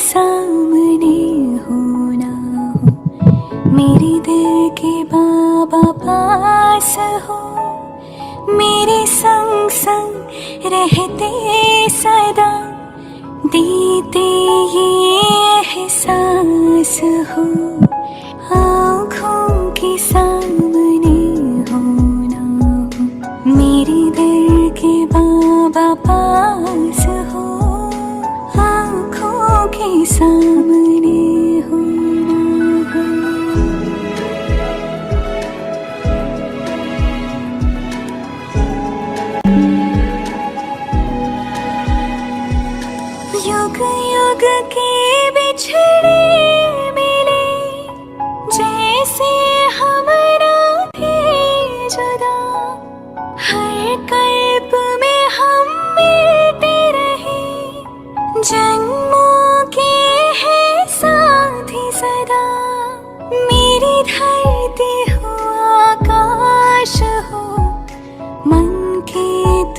सामने हो ना हो, मेरे दिल के बाबा पास हो, मेरे संग संग रहते सदा, देते ये एहसास हो। आँखों के सामने हो ना हो, मेरे दिल के बाबा पास हो, आँखों के सामने हो ना हो। युग युग के बिछड़े मिले, जैसे हमरा थे जुदा, हर कल्प में हम मिलते रहे, जन्मों के है साथी सदा। मेरी धरती हो आकाश हो, मन के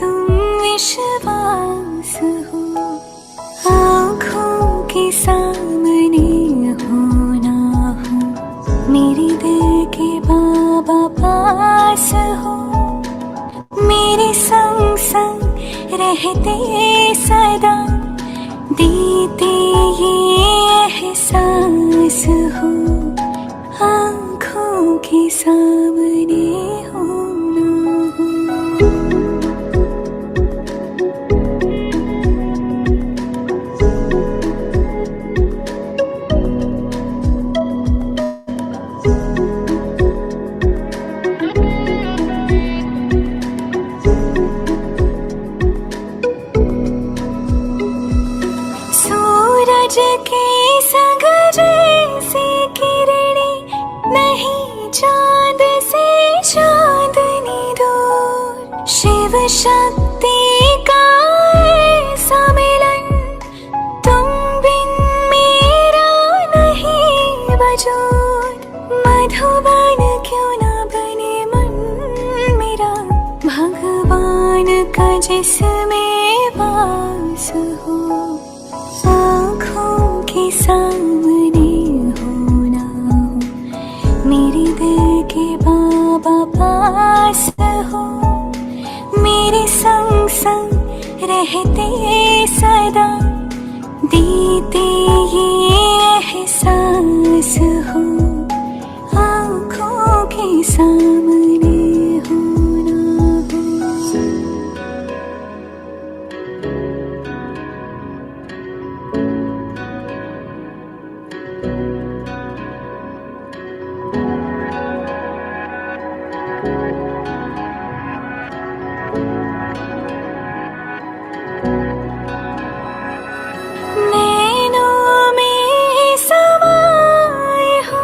तुम विश्वास हो, आँखों के सामने हो ना हो, मेरे दिल के बाबा पास हो, मेरे संग संग रहते सदा, देते ये एहसास हो, आँखों के सामने हो ना हो। सूरज के संग जैसे किरणें, नहीं चांद से चांदनी दूर, शिव शक्ति का ऐसा मिलन, तुम बिन मेरा नहीं वजूद। मधुबन क्यों ना बने मन मेरा, भगवान का जिसमें वास हो, आँखों के सामने हो ना हो, मेरे दिल के बाबा पास हो, मेरे संग संग रहते सदा, देते ये एहसास हो, आँखों के सामने हो ना हो। नैनों में समाए हो,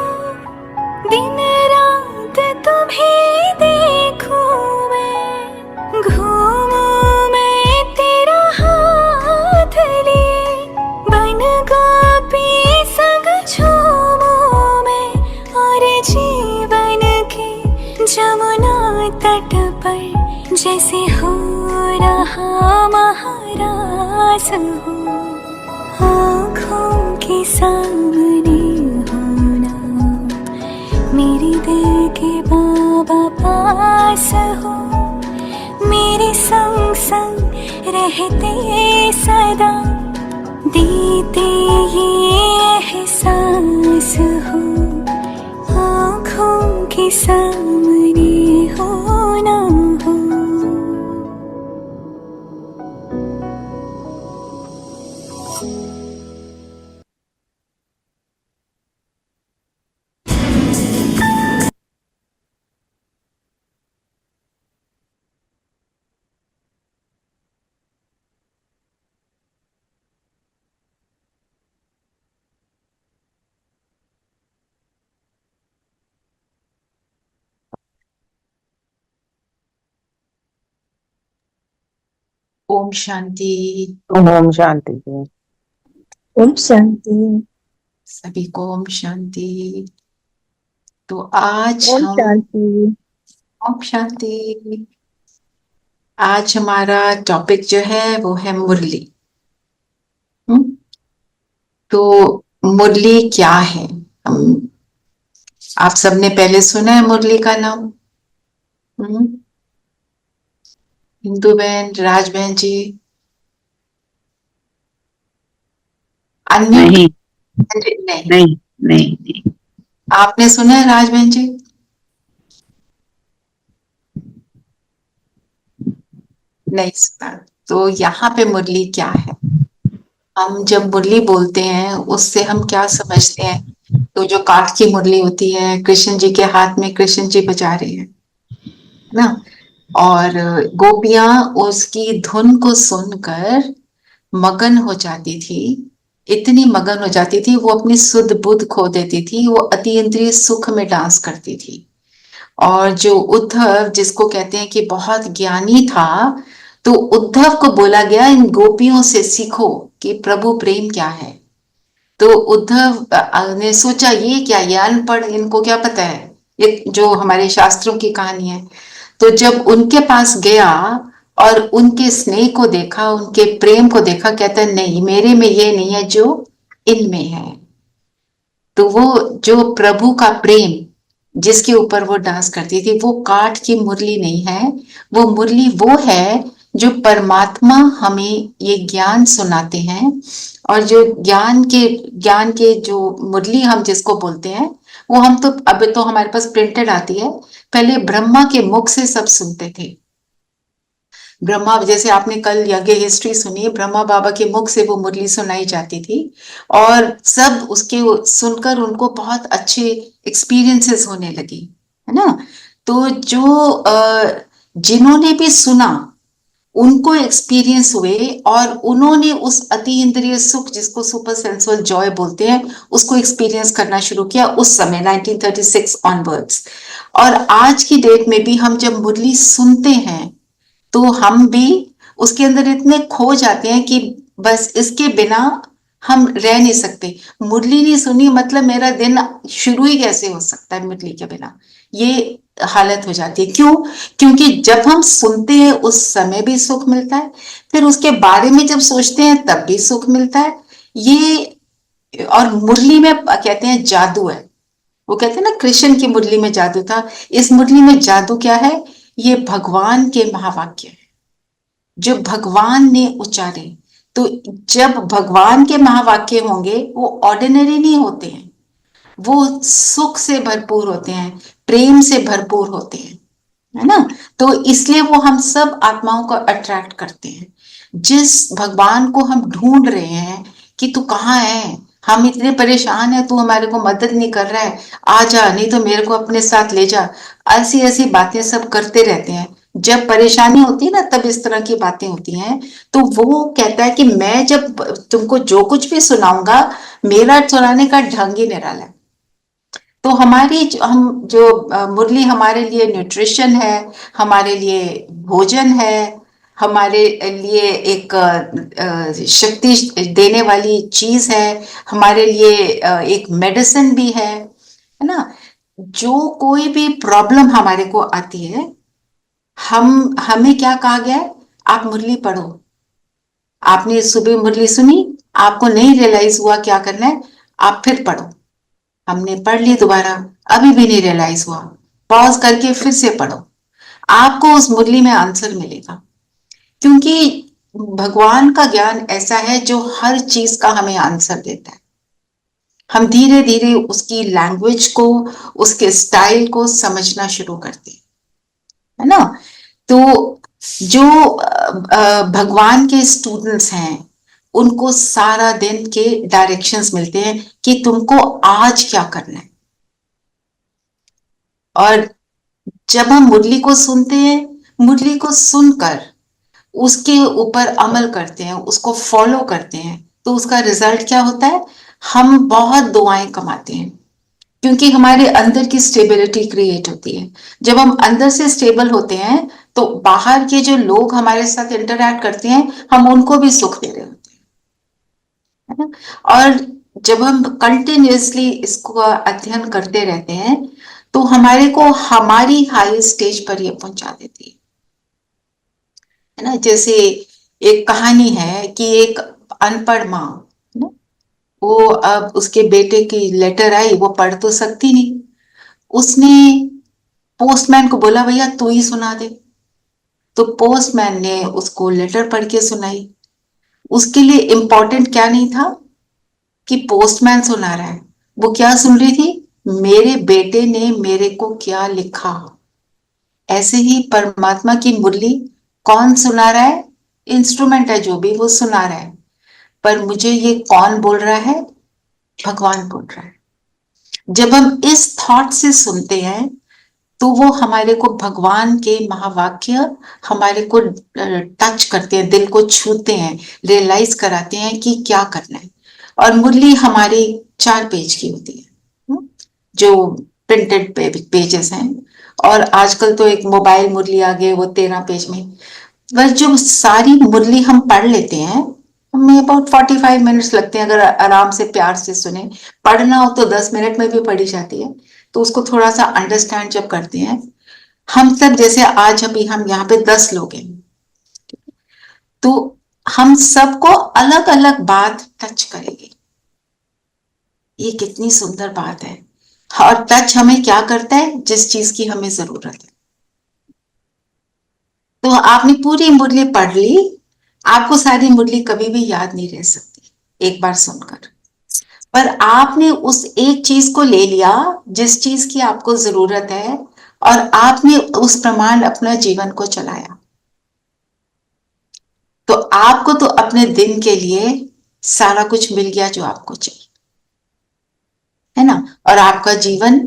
दिन रात तुम्हें देखूं मैं, घूमूं मैं तेरा हाथ लिए, बन गोपी संग झूमूं मैं, और जीवन के जमुना तट पर जैसे हो रहा महारास हो, आँखों के सामने हो ना हो, मेरे दिल के बाबा पास हो, मेरे संग संग रहते सदा, देते ये एहसास हो, आँखों के सामने हो ना हो। ओम शांति। ओम शांति जी। ओम शांति। सभी को ओम शांति। तो आज ओम हम शांति। ओम शांति। आज हमारा टॉपिक जो है वो है मुरली। तो मुरली क्या है? हम आप सबने पहले सुना है मुरली का नाम? हिंदू बहन, राज बहन जी, अनम्यूट? नहीं नहीं। नहीं नहीं नहीं। आपने सुना है राज बहन जी? नहीं सुना। तो यहाँ पे मुरली क्या है? हम जब मुरली बोलते हैं उससे हम क्या समझते हैं? तो जो काठ की मुरली होती है, कृष्ण जी के हाथ में कृष्ण जी बजा रहे हैं ना, और गोपियां उसकी धुन को सुनकर मगन हो जाती थी। इतनी मगन हो जाती थी, वो अपनी सुध बुध खो देती थी, वो अति इंद्रिय सुख में डांस करती थी। और जो उद्धव, जिसको कहते हैं कि बहुत ज्ञानी था, तो उद्धव को बोला गया इन गोपियों से सीखो कि प्रभु प्रेम क्या है। तो उद्धव ने सोचा ये क्या, ये अनपढ़, इनको क्या पता है, ये जो हमारे शास्त्रों की कहानी है। तो जब उनके पास गया और उनके स्नेह को देखा, उनके प्रेम को देखा, कहता है नहीं, मेरे में ये नहीं है जो इनमें है। तो वो जो प्रभु का प्रेम जिसके ऊपर वो डांस करती थी, वो काठ की मुरली नहीं है, वो मुरली वो है जो परमात्मा हमें ये ज्ञान सुनाते हैं। और जो ज्ञान के जो मुरली हम जिसको बोलते हैं, वो हम तो अब तो हमारे पास प्रिंटेड आती है, पहले ब्रह्मा के मुख से सब सुनते थे। ब्रह्मा, जैसे आपने कल यज्ञ हिस्ट्री सुनी, ब्रह्मा बाबा के मुख से वो मुरली सुनाई जाती थी, और सब उसके सुनकर उनको बहुत अच्छे एक्सपीरियंसेस होने लगी, है ना। तो जो जिन्होंने भी सुना उनको एक्सपीरियंस हुए, और उन्होंने उस अति इंद्रिय सुख जिसको सुपर सेंसुअल जॉय बोलते हैं, उसको एक्सपीरियंस करना शुरू किया उस समय 1936 ऑनवर्ड्स। और आज की डेट में भी हम जब मुरली सुनते हैं तो हम भी उसके अंदर इतने खो जाते हैं कि बस इसके बिना हम रह नहीं सकते। मुरली नहीं सुनी मतलब मेरा दिन शुरू ही कैसे हो सकता है मुरली के बिना, ये हालत हो जाती है। क्यों? क्योंकि जब हम सुनते हैं उस समय भी सुख मिलता है, फिर उसके बारे में जब सोचते हैं तब भी सुख मिलता है। ये, और मुरली में कहते हैं जादू है। वो कहते हैं ना कृष्ण की मुरली में जादू था, इस मुरली में जादू क्या है? ये भगवान के महावाक्य है जो भगवान ने उच्चारे। तो जब भगवान के महावाक्य होंगे वो ऑर्डिनरी नहीं होते हैं, वो सुख से भरपूर होते हैं, प्रेम से भरपूर होते हैं, है ना। तो इसलिए वो हम सब आत्माओं को अट्रैक्ट करते हैं। जिस भगवान को हम ढूंढ रहे हैं कि तू कहाँ है, हम इतने परेशान हैं, तू हमारे को मदद नहीं कर रहा है, आ जा, नहीं तो मेरे को अपने साथ ले जा, ऐसी ऐसी बातें सब करते रहते हैं। जब परेशानी होती है ना तब इस तरह की बातें होती हैं। तो वो कहता है कि मैं जब तुमको जो कुछ भी सुनाऊंगा, मेरा सुनाने का ढंग ही निराला है। तो हमारी मुरली हमारे लिए न्यूट्रिशन है, हमारे लिए भोजन है, हमारे लिए एक शक्ति देने वाली चीज है, हमारे लिए एक मेडिसिन भी है ना। जो कोई भी प्रॉब्लम हमारे को आती है, हमें क्या कहा गया है? आप मुरली पढ़ो। आपने सुबह मुरली सुनी, आपको नहीं रियलाइज हुआ क्या करना है, आप फिर पढ़ो। हमने पढ़ ली दोबारा, अभी भी नहीं रियलाइज हुआ, पॉज करके फिर से पढ़ो, आपको उस मुरली में आंसर मिलेगा। क्योंकि भगवान का ज्ञान ऐसा है जो हर चीज का हमें आंसर देता है। हम धीरे धीरे उसकी लैंग्वेज को, उसके स्टाइल को समझना शुरू करते हैं, है ना। तो जो भगवान के स्टूडेंट्स हैं उनको सारा दिन के डायरेक्शंस मिलते हैं कि तुमको आज क्या करना है। और जब हम मुरली को सुनते हैं, मुरली को सुनकर उसके ऊपर अमल करते हैं, उसको फॉलो करते हैं, तो उसका रिजल्ट क्या होता है? हम बहुत दुआएं कमाते हैं, क्योंकि हमारे अंदर की स्टेबिलिटी क्रिएट होती है। जब हम अंदर से स्टेबल होते हैं तो बाहर के जो लोग हमारे साथ इंटरैक्ट करते हैं, हम उनको भी सुख दे रहे होते हैं, है ना। और जब हम कंटिन्यूअसली इसको अध्ययन करते रहते हैं तो हमारे को हमारी हाई स्टेज पर ये पहुंचा देती है ना। जैसे एक कहानी है कि एक अनपढ़ माँ, वो अब उसके बेटे की लेटर आई, वो पढ़ तो सकती नहीं, उसने पोस्टमैन को बोला भैया तू ही सुना दे। तो पोस्टमैन ने उसको लेटर पढ़ के सुनाई। उसके लिए इंपॉर्टेंट क्या नहीं था कि पोस्टमैन सुना रहा है, वो क्या सुन रही थी, मेरे बेटे ने मेरे को क्या लिखा। ऐसे ही परमात्मा की मुरली कौन सुना रहा है, इंस्ट्रूमेंट है जो भी वो सुना रहा है, पर मुझे ये कौन बोल रहा है, भगवान बोल रहा है। जब हम इस थॉट से सुनते हैं तो वो हमारे को भगवान के महावाक्य हमारे को टच करते हैं, दिल को छूते हैं, रियलाइज कराते हैं कि क्या करना है। और मुरली हमारी 4 पेज की होती है, जो प्रिंटेड पेजेस हैं, और आजकल तो एक मोबाइल मुरली आ गई, वो 13 पेज में। बस जो सारी मुरली हम पढ़ लेते हैं, हमें अबाउट 45 मिनट्स लगते हैं अगर आराम से प्यार से सुने। पढ़ना हो तो 10 मिनट में भी पढ़ी जाती है। तो उसको थोड़ा सा अंडरस्टैंड जब करते हैं, हम सब जैसे आज अभी हम यहाँ पे 10 लोग हैं, तो हम सबको अलग अलग बात टच करेगी। ये कितनी सुंदर बात है। और टच हमें क्या करता है, जिस चीज की हमें जरूरत है। तो आपने पूरी मुरली पढ़ ली, आपको सारी मुरली कभी भी याद नहीं रह सकती एक बार सुनकर, पर आपने उस एक चीज को ले लिया जिस चीज की आपको जरूरत है, और आपने उस प्रमाण अपना जीवन को चलाया। तो आपको तो अपने दिन के लिए सारा कुछ मिल गया जो आपको चाहिए, है ना। और आपका जीवन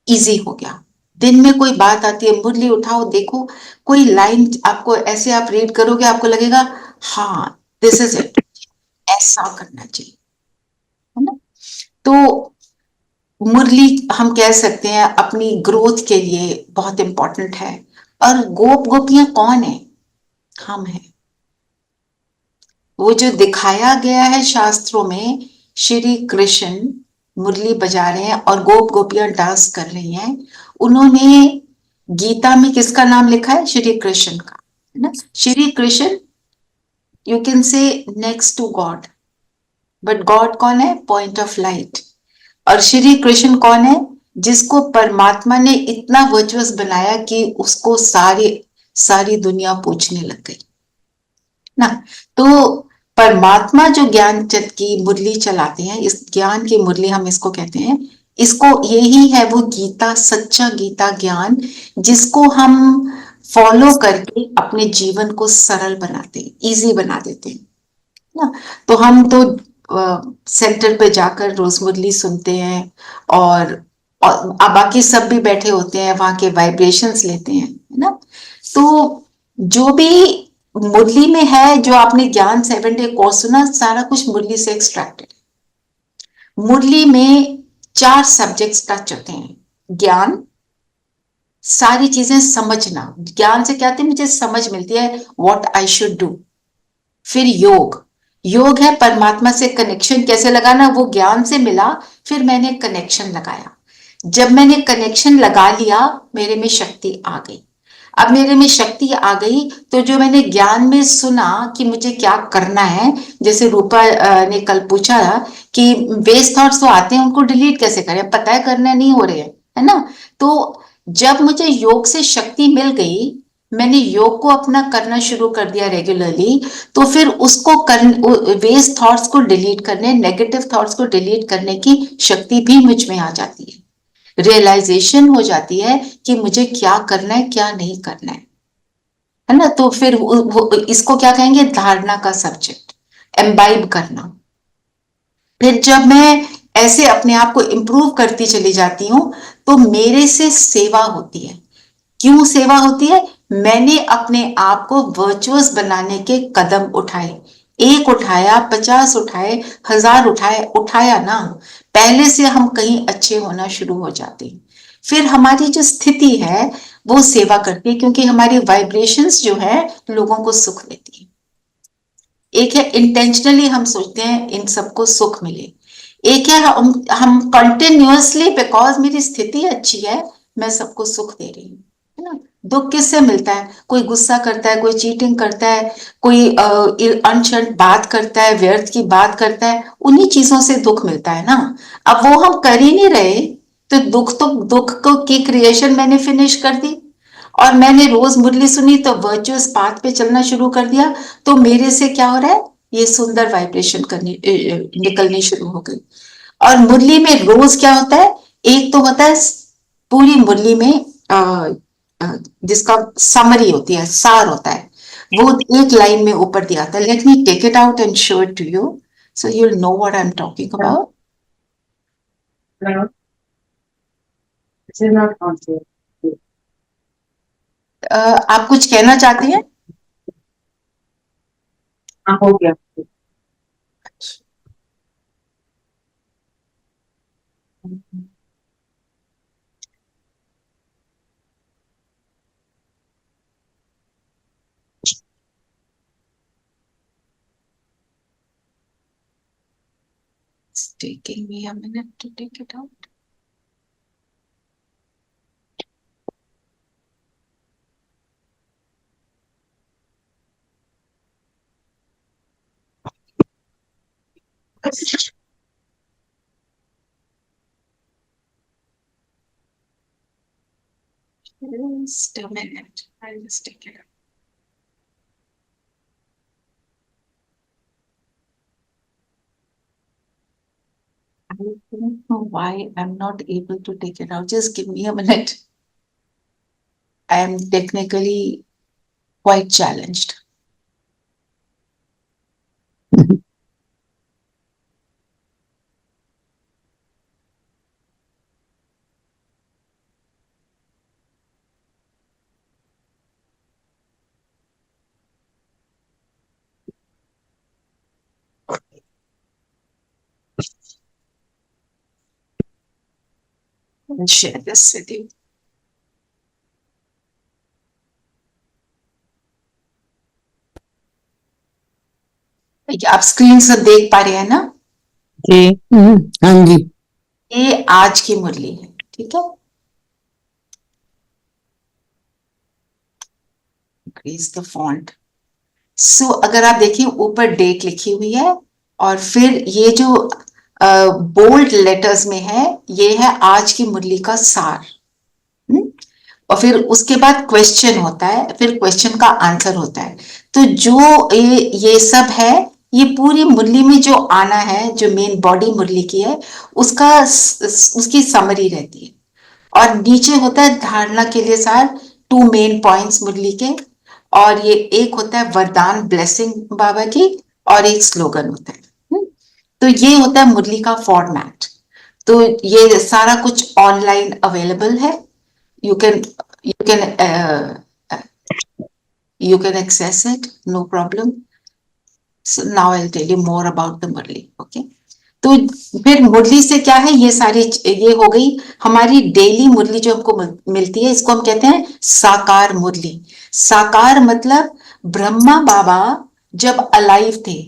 इजी हो गया। दिन में कोई बात आती है, मुरली उठाओ, देखो कोई लाइन आपको ऐसे आप रीड करोगे, आपको लगेगा हाँ दिस इज इट, ऐसा करना चाहिए, है ना। तो मुरली हम कह सकते हैं अपनी ग्रोथ के लिए बहुत इंपॉर्टेंट है। और गोपियां कौन है, हम हैं। वो जो दिखाया गया है शास्त्रों में, श्री कृष्ण मुरली बजा रहे हैं और गोपियां डांस कर रही हैं। उन्होंने गीता में किसका नाम लिखा है, श्री कृष्ण का, है ना। Shri Krishna you can say next to god, but god कौन है, पॉइंट ऑफ लाइट। और श्री कृष्ण कौन है, जिसको परमात्मा ने इतना वर्चुअस बनाया कि उसको सारी दुनिया पूछने लग गई ना। तो परमात्मा जो ज्ञान चत की मुरली चलाते हैं, इस ज्ञान की मुरली हम इसको कहते हैं, इसको यही है वो गीता, सच्चा गीता ज्ञान, जिसको हम फॉलो करके अपने जीवन को सरल बनाते हैं, इजी बना देते हैं ना। तो हम तो सेंटर पे जाकर रोज मुरली सुनते हैं, और बाकी सब भी बैठे होते हैं, वहां के वाइब्रेशंस लेते हैं, है ना। तो जो भी मुरली में है, जो आपने ज्ञान 7 डे कोर्स सुना, सारा कुछ मुरली से एक्सट्रैक्टेड है। मुरली में 4 सब्जेक्ट्स टच होते हैं, ज्ञान, सारी चीजें समझना, ज्ञान से क्या होती है, मुझे समझ मिलती है व्हाट आई शुड डू। फिर योग, योग है परमात्मा से कनेक्शन कैसे लगाना, वो ज्ञान से मिला, फिर मैंने कनेक्शन लगाया। जब मैंने कनेक्शन लगा लिया, मेरे में शक्ति आ गई। अब मेरे में शक्ति आ गई, तो जो मैंने ज्ञान में सुना कि मुझे क्या करना है, जैसे रूपा ने कल पूछा कि वेस्ट थॉट्स तो आते हैं, उनको डिलीट कैसे करें, पता है करना नहीं हो रहे हैं, है ना। तो जब मुझे योग से शक्ति मिल गई, मैंने योग को अपना करना शुरू कर दिया रेगुलरली, तो फिर उसको वेस्ट थॉट्स को डिलीट करने, नेगेटिव थॉट्स को डिलीट करने की शक्ति भी मुझ में आ जाती है। रियलाइजेशन हो जाती है कि मुझे क्या करना है, क्या नहीं करना है ना। तो फिर इसको क्या कहेंगे, धारणा का सब्जेक्ट, एम्बाइब करना। फिर जब मैं ऐसे अपने आप को इंप्रूव करती चली जाती हूँ, तो मेरे से सेवा होती है। क्यों सेवा होती है, मैंने अपने आप को वर्चुअस बनाने के कदम उठाए। 1 उठाया, 50 उठाए, 1000 उठाए, उठाया ना, पहले से हम कहीं अच्छे होना शुरू हो जाते हैं। फिर हमारी जो स्थिति है वो सेवा करती है, क्योंकि हमारी वाइब्रेशंस जो है लोगों को सुख देती है। एक है इंटेंशनली हम सोचते हैं इन सबको सुख मिले, एक है हम कंटिन्यूअसली, बिकॉज मेरी स्थिति अच्छी है, मैं सबको सुख दे रही हूँ, है ना। दुख किससे मिलता है? कोई गुस्सा करता है, कोई चीटिंग करता है, कोई अनशंत बात करता है, व्यर्थ की बात करता है, उन्हीं चीजों से दुख मिलता है ना। अब वो हम कर ही नहीं रहे, तो दुख को की क्रिएशन मैंने फिनिश कर दी, और मैंने रोज मुरली सुनी तो वर्चुअस पाथ पे चलना शुरू कर दिया, तो मेरे से क्या हो रहा है, ये सुंदर वाइब्रेशन करनी निकलनी शुरू हो गई। और मुरली में रोज क्या होता है, एक तो होता है पूरी मुरली में जिसका समरी होती है, सार होता है, वो एक लाइन में ऊपर दिया था। Let me take it out and show it to you, so you will know what I am talking about. No, this is not conscious. आप कुछ कहना चाहते हैं? हाँ, हो गया. It's taking me a minute to take it out. Just a minute. I'll just take it out. I don't know why I'm not able to take it out. Just give me a minute. I am technically quite challenged. I'll share this with you. आप screen से देख पा रहे हैं ना? जी. हाँ जी. ये आज की मुरली है, ठीक है? Increase the font. So अगर आप देखिए ऊपर डेट लिखी हुई है, और फिर ये जो बोल्ड लेटर्स में है, ये है आज की मुरली का सार। और फिर उसके बाद क्वेश्चन होता है, फिर क्वेश्चन का आंसर होता है। तो जो ये सब है, ये पूरी मुरली में जो आना है, जो मेन बॉडी मुरली की है, उसकी समरी रहती है। और नीचे होता है धारणा के लिए सार, 2 मेन पॉइंट्स मुरली के, और ये एक होता है वरदान ब्लेसिंग बाबा की, और एक स्लोगन होता है। तो ये होता है मुरली का फॉर्मेट। तो ये सारा कुछ ऑनलाइन अवेलेबल है, you can you can access it, no problem. So now I'll tell you more about the Murli. Okay, तो फिर मुरली से क्या है, ये सारी ये हो गई हमारी डेली मुरली जो हमको मिलती है, इसको हम कहते हैं साकार मुरली। साकार मतलब ब्रह्मा बाबा जब अलाइव थे,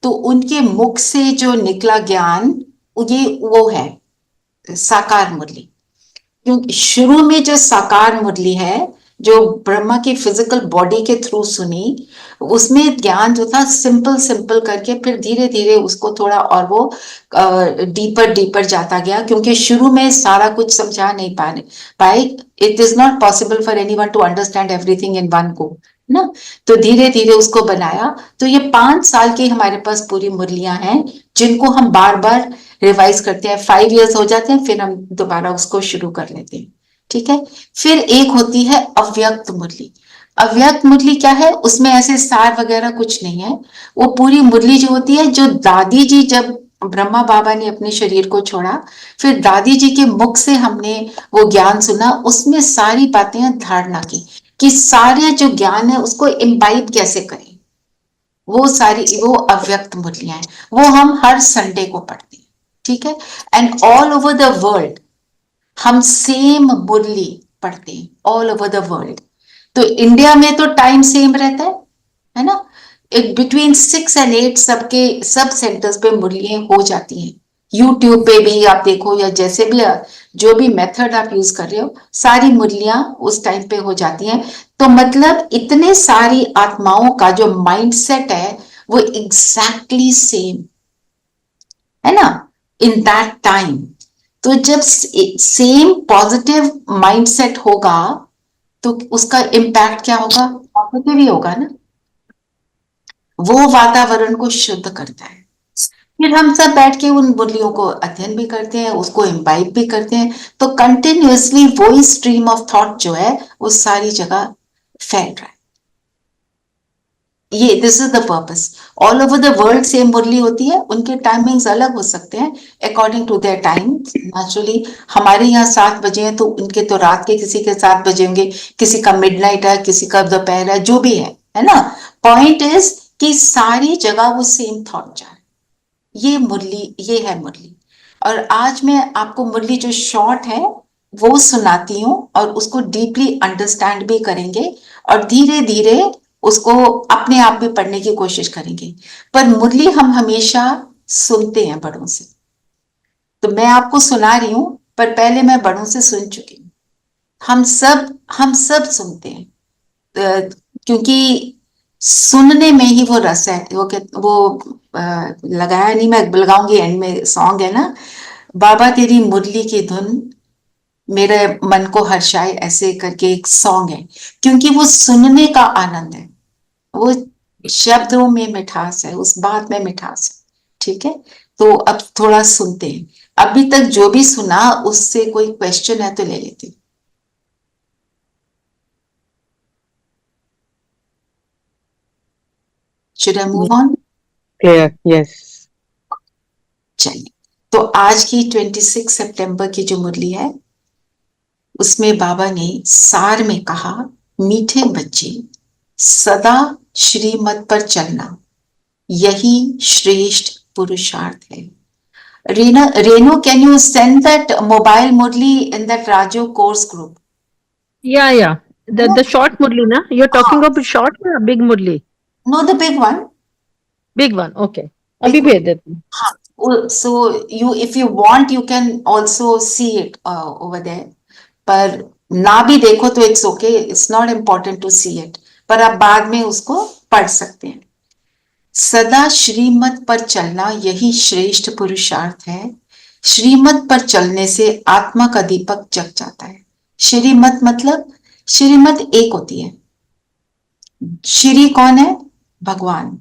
तो उनके मुख से जो निकला ज्ञान, ये वो है साकार मुरली। क्योंकि शुरू में जो साकार मुरली है, जो ब्रह्मा की फिजिकल बॉडी के थ्रू सुनी, उसमें ज्ञान जो था सिंपल सिंपल करके, फिर धीरे धीरे उसको थोड़ा और वो डीपर डीपर जाता गया, क्योंकि शुरू में सारा कुछ समझा नहीं पाए। It is not possible for anyone to understand everything in one go ना। तो धीरे धीरे उसको बनाया। तो ये 5 साल की हमारे पास पूरी मुरलियां हैं, जिनको हम बार बार रिवाइज करते हैं। 5 इयर्स हो जाते हैं, फिर हम दोबारा उसको शुरू कर लेते हैं, ठीक है। फिर एक होती है अव्यक्त मुरली। अव्यक्त मुरली क्या है, उसमें ऐसे सार वगैरह कुछ नहीं है। वो पूरी मुरली जो होती है, जो दादी जी जब ब्रह्मा बाबा ने अपने शरीर को छोड़ा, फिर दादी जी के मुख से हमने वो ज्ञान सुना, उसमें सारी बातें धारणा की, कि सारे जो ज्ञान है उसको इम्बाइब कैसे करें। वो सारी वो अव्यक्त मुरलियां हैं, वो हम हर संडे को पढ़ते हैं, ठीक है। And all over the world हम सेम मुरली पढ़ते हैं, ऑल ओवर द वर्ल्ड। तो इंडिया में तो टाइम सेम रहता है ना। बिटवीन 6 and 8 सबके सब सेंटर्स पे मुरलियां हो जाती हैं। यूट्यूब पे भी आप देखो या जैसे भी जो भी मेथड आप यूज कर रहे हो, सारी मुरलियां उस टाइम पे हो जाती हैं। तो मतलब इतने सारी आत्माओं का जो माइंडसेट है वो एग्जैक्टली सेम है ना, इन दैट टाइम। तो जब सेम पॉजिटिव माइंडसेट होगा तो उसका इम्पैक्ट क्या होगा, पॉजिटिव ही होगा ना। वो वातावरण को शुद्ध करता है। फिर हम सब बैठ के उन मुरलियों को अध्ययन भी करते हैं, उसको इम्बाइब भी करते हैं, तो कंटिन्यूअसली वही स्ट्रीम ऑफ थॉट जो है वो सारी जगह फैल रहा है। ये this is the purpose. All over the world same Murli होती है, उनके टाइमिंग्स अलग हो सकते हैं according to their time. Naturally हमारे यहाँ 7 बजे हैं तो उनके तो रात के किसी के 7 बजे होंगे, किसी का मिडनाइट है, किसी का दोपहर है, जो भी है ना। पॉइंट इज कि सारी जगह वो सेम थॉट जा रहा है। ये मुरली, ये है मुरली। और आज मैं आपको मुरली जो शॉर्ट है वो सुनाती हूँ और उसको डीपली अंडरस्टैंड भी करेंगे और धीरे धीरे उसको अपने आप भी पढ़ने की कोशिश करेंगे। पर मुरली हम हमेशा सुनते हैं बड़ों से, तो मैं आपको सुना रही हूं, पर पहले मैं बड़ों से सुन चुकी हूँ। हम सब सुनते हैं, क्योंकि सुनने में ही वो रस है। वो लगाया नहीं, मैं लगाऊंगी एंड में, सॉन्ग है ना, बाबा तेरी मुरली की धुन मेरे मन को हर्षाए, ऐसे करके एक सॉन्ग है। क्योंकि वो सुनने का आनंद है, वो शब्दों में मिठास है, उस बात में मिठास है। ठीक है, तो अब थोड़ा सुनते हैं। अभी तक जो भी सुना उससे कोई क्वेश्चन है तो ले लेती हूँ। Should I move on? Clear. Yes. चलिए, तो आज की 26 सितंबर की जो मुरली है उसमें बाबा ने सार में कहा, मीठे बच्चे सदा श्रीमत पर चलना यही श्रेष्ठ पुरुषार्थ है। Renu, can you send that mobile Murli in that Rajo course group? Yeah. The short murli, na? You're talking about short or big murli? No, the big one. Big one. Okay. अभी भेज देती हूँ. So if you want, you can also see it over there. पर ना भी देखो तो it's okay. It's not important to see it. पर आप बाद में उसको पढ़ सकते हैं। सदा श्रीमत पर चलना यही श्रेष्ठ पुरुषार्थ है। श्रीमत पर चलने से आत्मा का दीपक जग जाता है। श्रीमत मतलब, श्रीमत एक होती है। श्री कौन है? भगवान।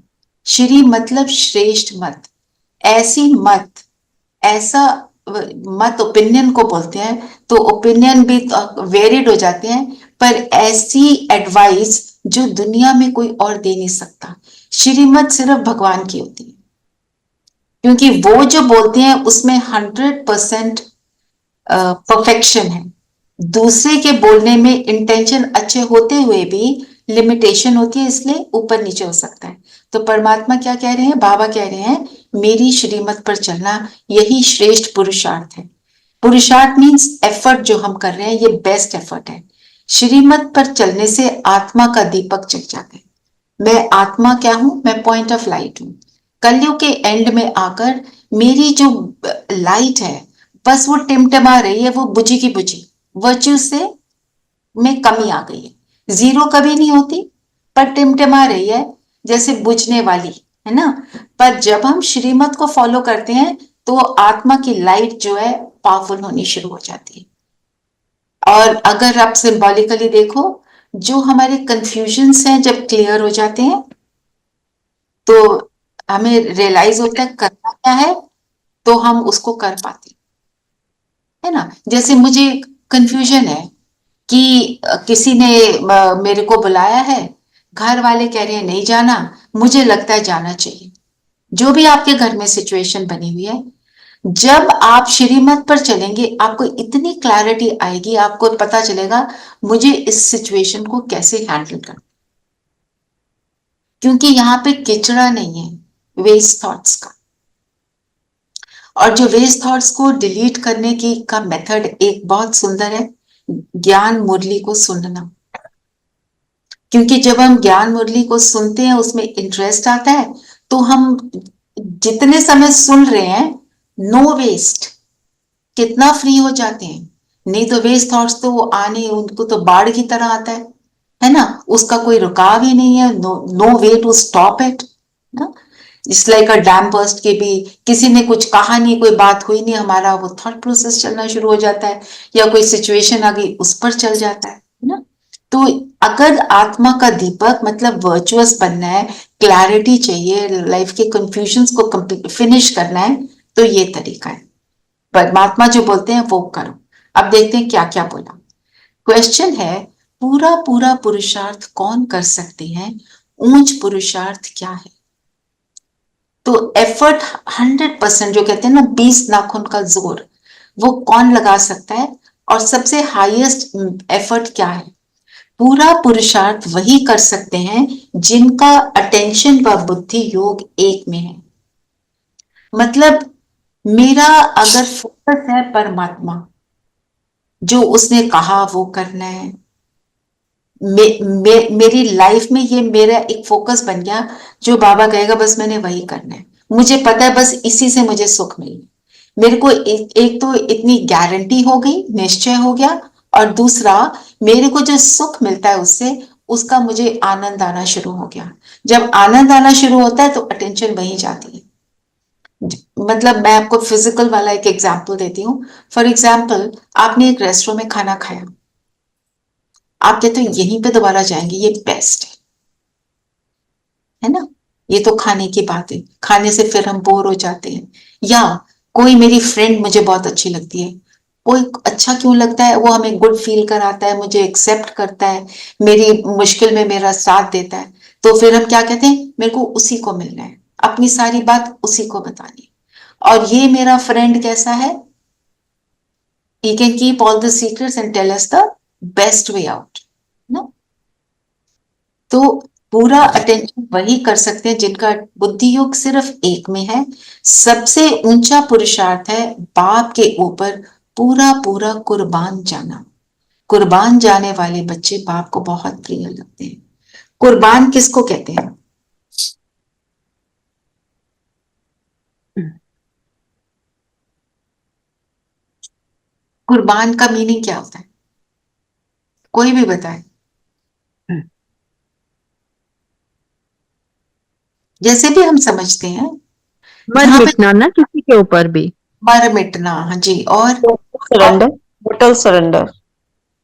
श्री मतलब श्रेष्ठ मत। ऐसी मत, ऐसा मत ओपिनियन को बोलते हैं, तो ओपिनियन भी वेरिड हो जाते हैं, पर ऐसी एडवाइस जो दुनिया में कोई और दे नहीं सकता। श्रीमत सिर्फ भगवान की होती है, क्योंकि वो जो बोलते हैं उसमें 100% परफेक्शन है। दूसरे के बोलने में इंटेंशन अच्छे होते हुए भी लिमिटेशन होती है, इसलिए ऊपर नीचे हो सकता है। तो परमात्मा क्या कह रहे हैं, बाबा कह रहे हैं, मेरी श्रीमत पर चलना यही श्रेष्ठ पुरुषार्थ है। पुरुषार्थ मीन्स एफर्ट जो हम कर रहे हैं, ये बेस्ट एफर्ट है। श्रीमत पर चलने से आत्मा का दीपक जग जाता है। मैं आत्मा क्या हूं? मैं पॉइंट ऑफ लाइट हूं। कलयुग के एंड में आकर मेरी जो लाइट है बस वो टिमटिमा रही है, वो बुझी की बुझी। वर्च्यू से में कमी आ गई है। जीरो कभी नहीं होती, पर टिमटिमा रही है, जैसे बुझने वाली, है ना। पर जब हम श्रीमत को फॉलो करते हैं तो आत्मा की लाइट जो है पावरफुल होनी शुरू हो जाती है। और अगर आप सिंबॉलिकली देखो, जो हमारे कंफ्यूजन्स हैं जब क्लियर हो जाते हैं तो हमें रियलाइज होता है करना क्या है, तो हम उसको कर पाते है ना। जैसे मुझे कंफ्यूजन है कि किसी ने मेरे को बुलाया है, घर वाले कह रहे हैं नहीं जाना, मुझे लगता है जाना चाहिए। जो भी आपके घर में सिचुएशन बनी हुई है, जब आप श्रीमत पर चलेंगे आपको इतनी क्लैरिटी आएगी, आपको पता चलेगा मुझे इस सिचुएशन को कैसे हैंडल करना, क्योंकि यहाँ पे किचड़ा नहीं है वेस्ट थॉट्स का। और जो वेस्ट थॉट्स को डिलीट करने की का मेथड एक बहुत सुंदर है, ज्ञान मुरली को सुनना। क्योंकि जब हम ज्ञान मुरली को सुनते हैं, उसमें इंटरेस्ट आता है, तो हम जितने समय सुन रहे हैं नो वेस्ट, कितना फ्री हो जाते हैं। नहीं तो वेस्ट थॉट्स तो वो आने, उनको तो बाढ़ की तरह आता है ना, उसका कोई रुकाव ही नहीं है, no no way to stop it ना। It's like a dam burst के भी किसी ने कुछ कहा नहीं, कोई बात हुई नहीं, हमारा वो थॉट प्रोसेस चलना शुरू हो जाता है, या कोई सिचुएशन आ गई उस पर चल जाता है ना। तो अगर आत्मा का दीपक मतलब वर्चुअस बनना है, क्लैरिटी चाहिए, लाइफ के कंफ्यूजन्स को कंप्लीट फिनिश करना है, तो ये तरीका है। परमात्मा जो बोलते हैं वो करो। अब देखते हैं क्या क्या बोला। क्वेश्चन है, पूरा पूरा पुरुषार्थ कौन कर सकते हैं, ऊंच पुरुषार्थ क्या है। तो एफर्ट 100% जो कहते हैं ना 20 नाखून का जोर, वो कौन लगा सकता है, और सबसे हाईएस्ट एफर्ट क्या है। पूरा पुरुषार्थ वही कर सकते हैं जिनका अटेंशन व बुद्धि योग एक में है। मतलब मेरा अगर फोकस है परमात्मा, जो उसने कहा वो करना है, मेरी लाइफ में ये मेरा एक फोकस बन गया, जो बाबा कहेगा बस मैंने वही करना है, मुझे पता है बस इसी से मुझे सुख मिले। मेरे को एक तो इतनी गारंटी हो गई, निश्चय हो गया, और दूसरा मेरे को जो सुख मिलता है उससे, उसका मुझे आनंद आना शुरू हो गया। जब आनंद आना शुरू होता है तो अटेंशन वहीं जाती है। मतलब मैं आपको फिजिकल वाला एक एग्जाम्पल देती हूँ। फॉर एग्जाम्पल, आपने एक रेस्टोरेंट में खाना खाया, आप कहते हो यहीं पे दोबारा जाएंगे, ये बेस्ट है ना। ये तो खाने की बात है, खाने से फिर हम बोर हो जाते हैं। या कोई मेरी फ्रेंड मुझे बहुत अच्छी लगती है, कोई अच्छा क्यों लगता है, वो हमें गुड फील कराता है, मुझे एक्सेप्ट करता है, मेरी मुश्किल में मेरा साथ देता है, तो फिर हम क्या कहते हैं, मेरे को उसी को मिलना है, अपनी सारी बात उसी को बतानी है। और ये मेरा फ्रेंड कैसा है, he can keep all the secrets and tell us the best way out ना। तो पूरा अटेंशन वही कर सकते हैं जिनका बुद्धि योग सिर्फ एक में है। सबसे ऊंचा पुरुषार्थ है बाप के ऊपर पूरा पूरा कुर्बान जाना। कुर्बान जाने वाले बच्चे बाप को बहुत प्रिय लगते हैं। कुर्बान किसको कहते हैं, कुर्बान का मीनिंग क्या होता है, कोई भी बताए। जैसे भी हम समझते हैं, मर यहाँ पे मिटना ना किसी के ऊपर भी। मर मिटना, हाँ जी, और surrender, total surrender.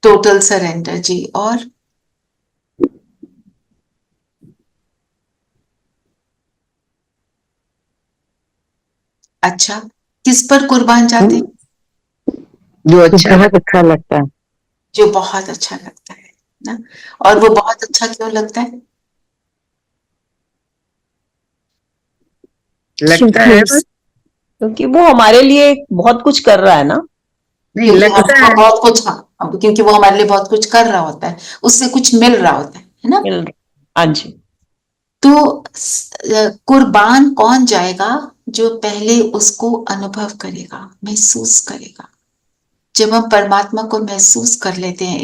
Total surrender जी, और अच्छा, किस पर कुर्बान जाते हैं, जो अच्छा बहुत अच्छा लगता है। जो बहुत अच्छा लगता है ना। और वो बहुत अच्छा क्यों लगता है, लगता है बस, क्योंकि वो हमारे लिए बहुत कुछ कर रहा है ना। नहीं लगता है बहुत कुछ, हाँ, अब क्योंकि वो हमारे लिए बहुत कुछ कर रहा होता है, उससे कुछ मिल रहा होता है ना। मिल रहा, हाँ जी। तो कुर्बान कौन जाएगा, जो पहले उसको अनुभव करेगा, महसूस करेगा। जब हम परमात्मा को महसूस कर लेते हैं,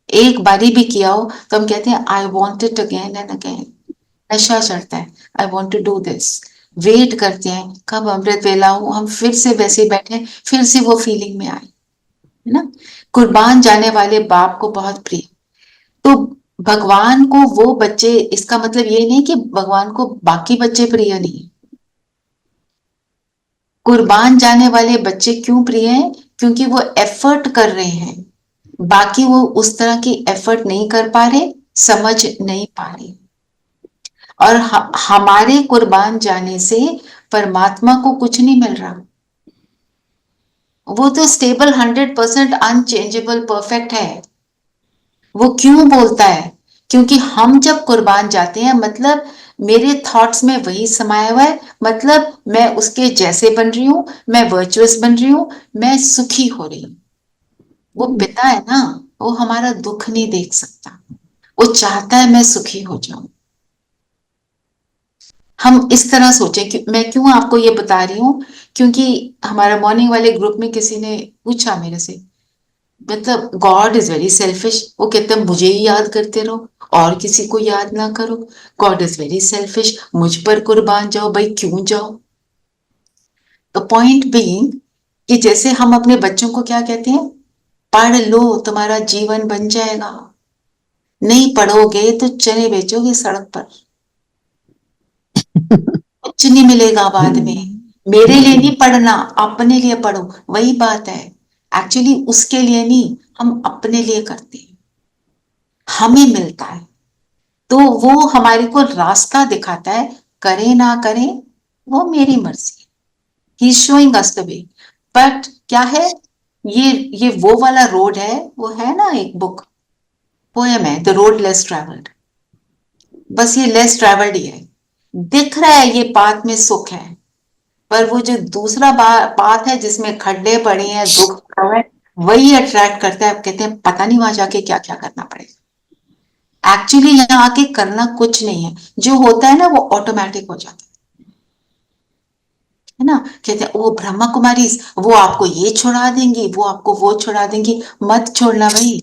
एक बारी भी किया हो, तो हम कहते हैं I want it again and again. नशा चढ़ता है, I want to do this. Wait करते हैं कब अमृत वेला हो, हम फिर से वैसे बैठे, फिर से वो फीलिंग में आए, है ना। कुर्बान जाने वाले बाप को बहुत प्रिय। तो भगवान को वो बच्चे, इसका मतलब ये नहीं कि भगवान को बाकी बच्चे प्रिय नहीं। कुर्बान जाने वाले बच्चे क्यों प्रिय हैं, क्योंकि वो एफर्ट कर रहे हैं, बाकी वो उस तरह की एफर्ट नहीं कर पा रहे, समझ नहीं पा रहे। और हमारे कुर्बान जाने से परमात्मा को कुछ नहीं मिल रहा। वो तो स्टेबल 100% अनचेंजेबल परफेक्ट है। वो क्यों बोलता है, क्योंकि हम जब कुर्बान जाते हैं, मतलब मेरे थॉट्स में वही समाया हुआ है, मतलब मैं उसके जैसे बन रही हूं, मैं वर्चुअस बन रही हूं, मैं सुखी हो रही हूं। वो पिता है ना, वो हमारा दुख नहीं देख सकता, वो चाहता है मैं सुखी हो जाऊं। हम इस तरह सोचें कि मैं क्यों आपको ये बता रही हूं, क्योंकि हमारा मॉर्निंग वाले ग्रुप में किसी ने पूछा मेरे से, मतलब गॉड इज वेरी सेल्फिश, वो कहते हैं मुझे ही याद करते रहो और किसी को याद ना करो। गॉड इज वेरी सेल्फिश, मुझ पर कुर्बान जाओ भाई, क्यों जाओ। तो पॉइंट बीइंग कि जैसे हम अपने बच्चों को क्या कहते हैं, पढ़ लो तुम्हारा जीवन बन जाएगा, नहीं पढ़ोगे तो चने बेचोगे सड़क पर, कुछ नहीं मिलेगा बाद में। मेरे लिए नहीं पढ़ना, अपने लिए पढ़ो। वही बात है, एक्चुअली उसके लिए नहीं, हम अपने लिए करते हैं, हमें मिलता है, तो वो हमारे को रास्ता दिखाता है। करें ना करें वो मेरी मर्जी, he showing us the way. But क्या है, ये वो वाला रोड है, वो है ना एक बुक, पोएम है, द रोड लेस ट्रेवल्ड। बस ये लेस ट्रेवल्ड ही है, दिख रहा है ये पाथ में सुख है, पर वो जो दूसरा पाथ है जिसमें खड्डे पड़े हैं, दुख पड़ा है, वही अट्रैक्ट करता है। आप कहते हैं पता नहीं वहां जाके क्या क्या करना पड़ेगा। एक्चुअली यहाँ आके करना कुछ नहीं है, जो होता है ना वो ऑटोमेटिक हो जाता है ना। कहते हैं वो ब्रह्मा कुमारी, वो आपको ये छुड़ा देंगी, वो आपको वो छुड़ा देंगी। मत छोड़ना भाई,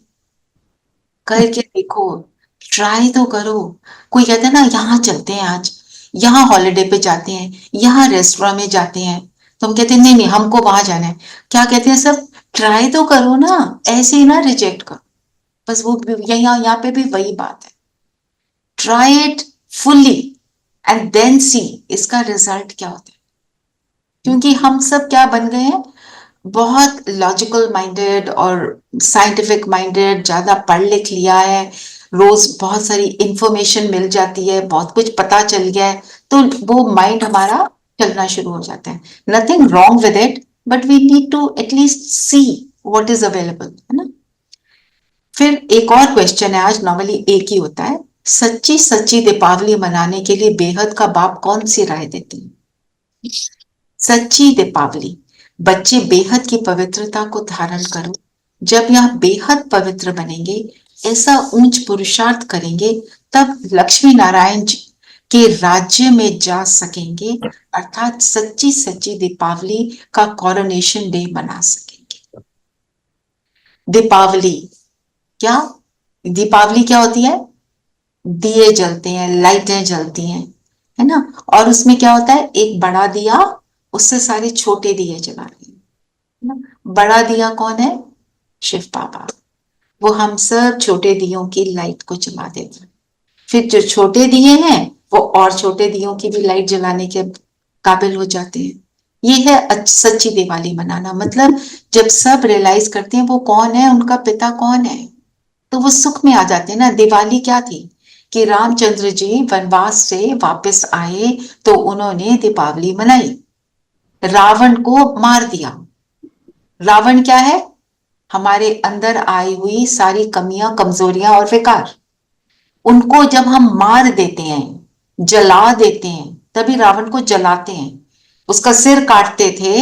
करके देखो, ट्राई तो करो। कोई कहता है ना यहाँ चलते हैं आज, यहाँ हॉलिडे पे जाते हैं, यहाँ रेस्टोरेंट में जाते हैं, तो हम कहते हैं नहीं नहीं हमको वहां जाना है। क्या कहते हैं सब, ट्राई तो करो ना, ऐसे ही ना रिजेक्ट करो। बस वो यहाँ पे भी वही बात है, try it fully and then see इसका रिजल्ट क्या होता है। क्योंकि हम सब क्या बन गए हैं, बहुत लॉजिकल माइंडेड और साइंटिफिक माइंडेड, ज्यादा पढ़ लिख लिया है, रोज बहुत सारी इंफॉर्मेशन मिल जाती है, बहुत कुछ पता चल गया है, तो वो माइंड हमारा चलना शुरू हो जाता है। Nothing wrong with it, but we need to at least see what is available, है ना। फिर एक और क्वेश्चन है, आज नॉर्मली एक ही होता है, सच्ची सच्ची दीपावली मनाने के लिए बेहद का बाप कौन सी राय देते हैं। सच्ची दीपावली, बच्चे बेहद की पवित्रता को धारण करो। जब यह बेहद पवित्र बनेंगे, ऐसा ऊंच पुरुषार्थ करेंगे, तब लक्ष्मी नारायण जी के राज्य में जा सकेंगे, अर्थात सच्ची सच्ची दीपावली का कॉरोनेशन डे मना सकेंगे। दीपावली क्या, दीपावली क्या होती है, दिए जलते हैं, लाइटें जलती हैं, है ना। और उसमें क्या होता है, एक बड़ा दिया, उससे सारे छोटे दिए जला रहे हैं ना। बड़ा दिया कौन है, शिव बाबा, वो हम सब छोटे दियों की लाइट को जला देते हैं। फिर जो छोटे दिए हैं वो और छोटे दियों की भी लाइट जलाने के काबिल हो जाते हैं। ये है सच्ची दिवाली मनाना, मतलब जब सब रियलाइज करते हैं वो कौन है, उनका पिता कौन है, तो वो सुख में आ जाते हैं ना। दिवाली क्या थी कि रामचंद्र जी वनवास से वापस आए तो उन्होंने दीपावली मनाई, रावण को मार दिया। रावण क्या है, हमारे अंदर आई हुई सारी कमियां, कमजोरियां और विकार, उनको जब हम मार देते हैं, जला देते हैं, तभी रावण को जलाते हैं। उसका सिर काटते थे,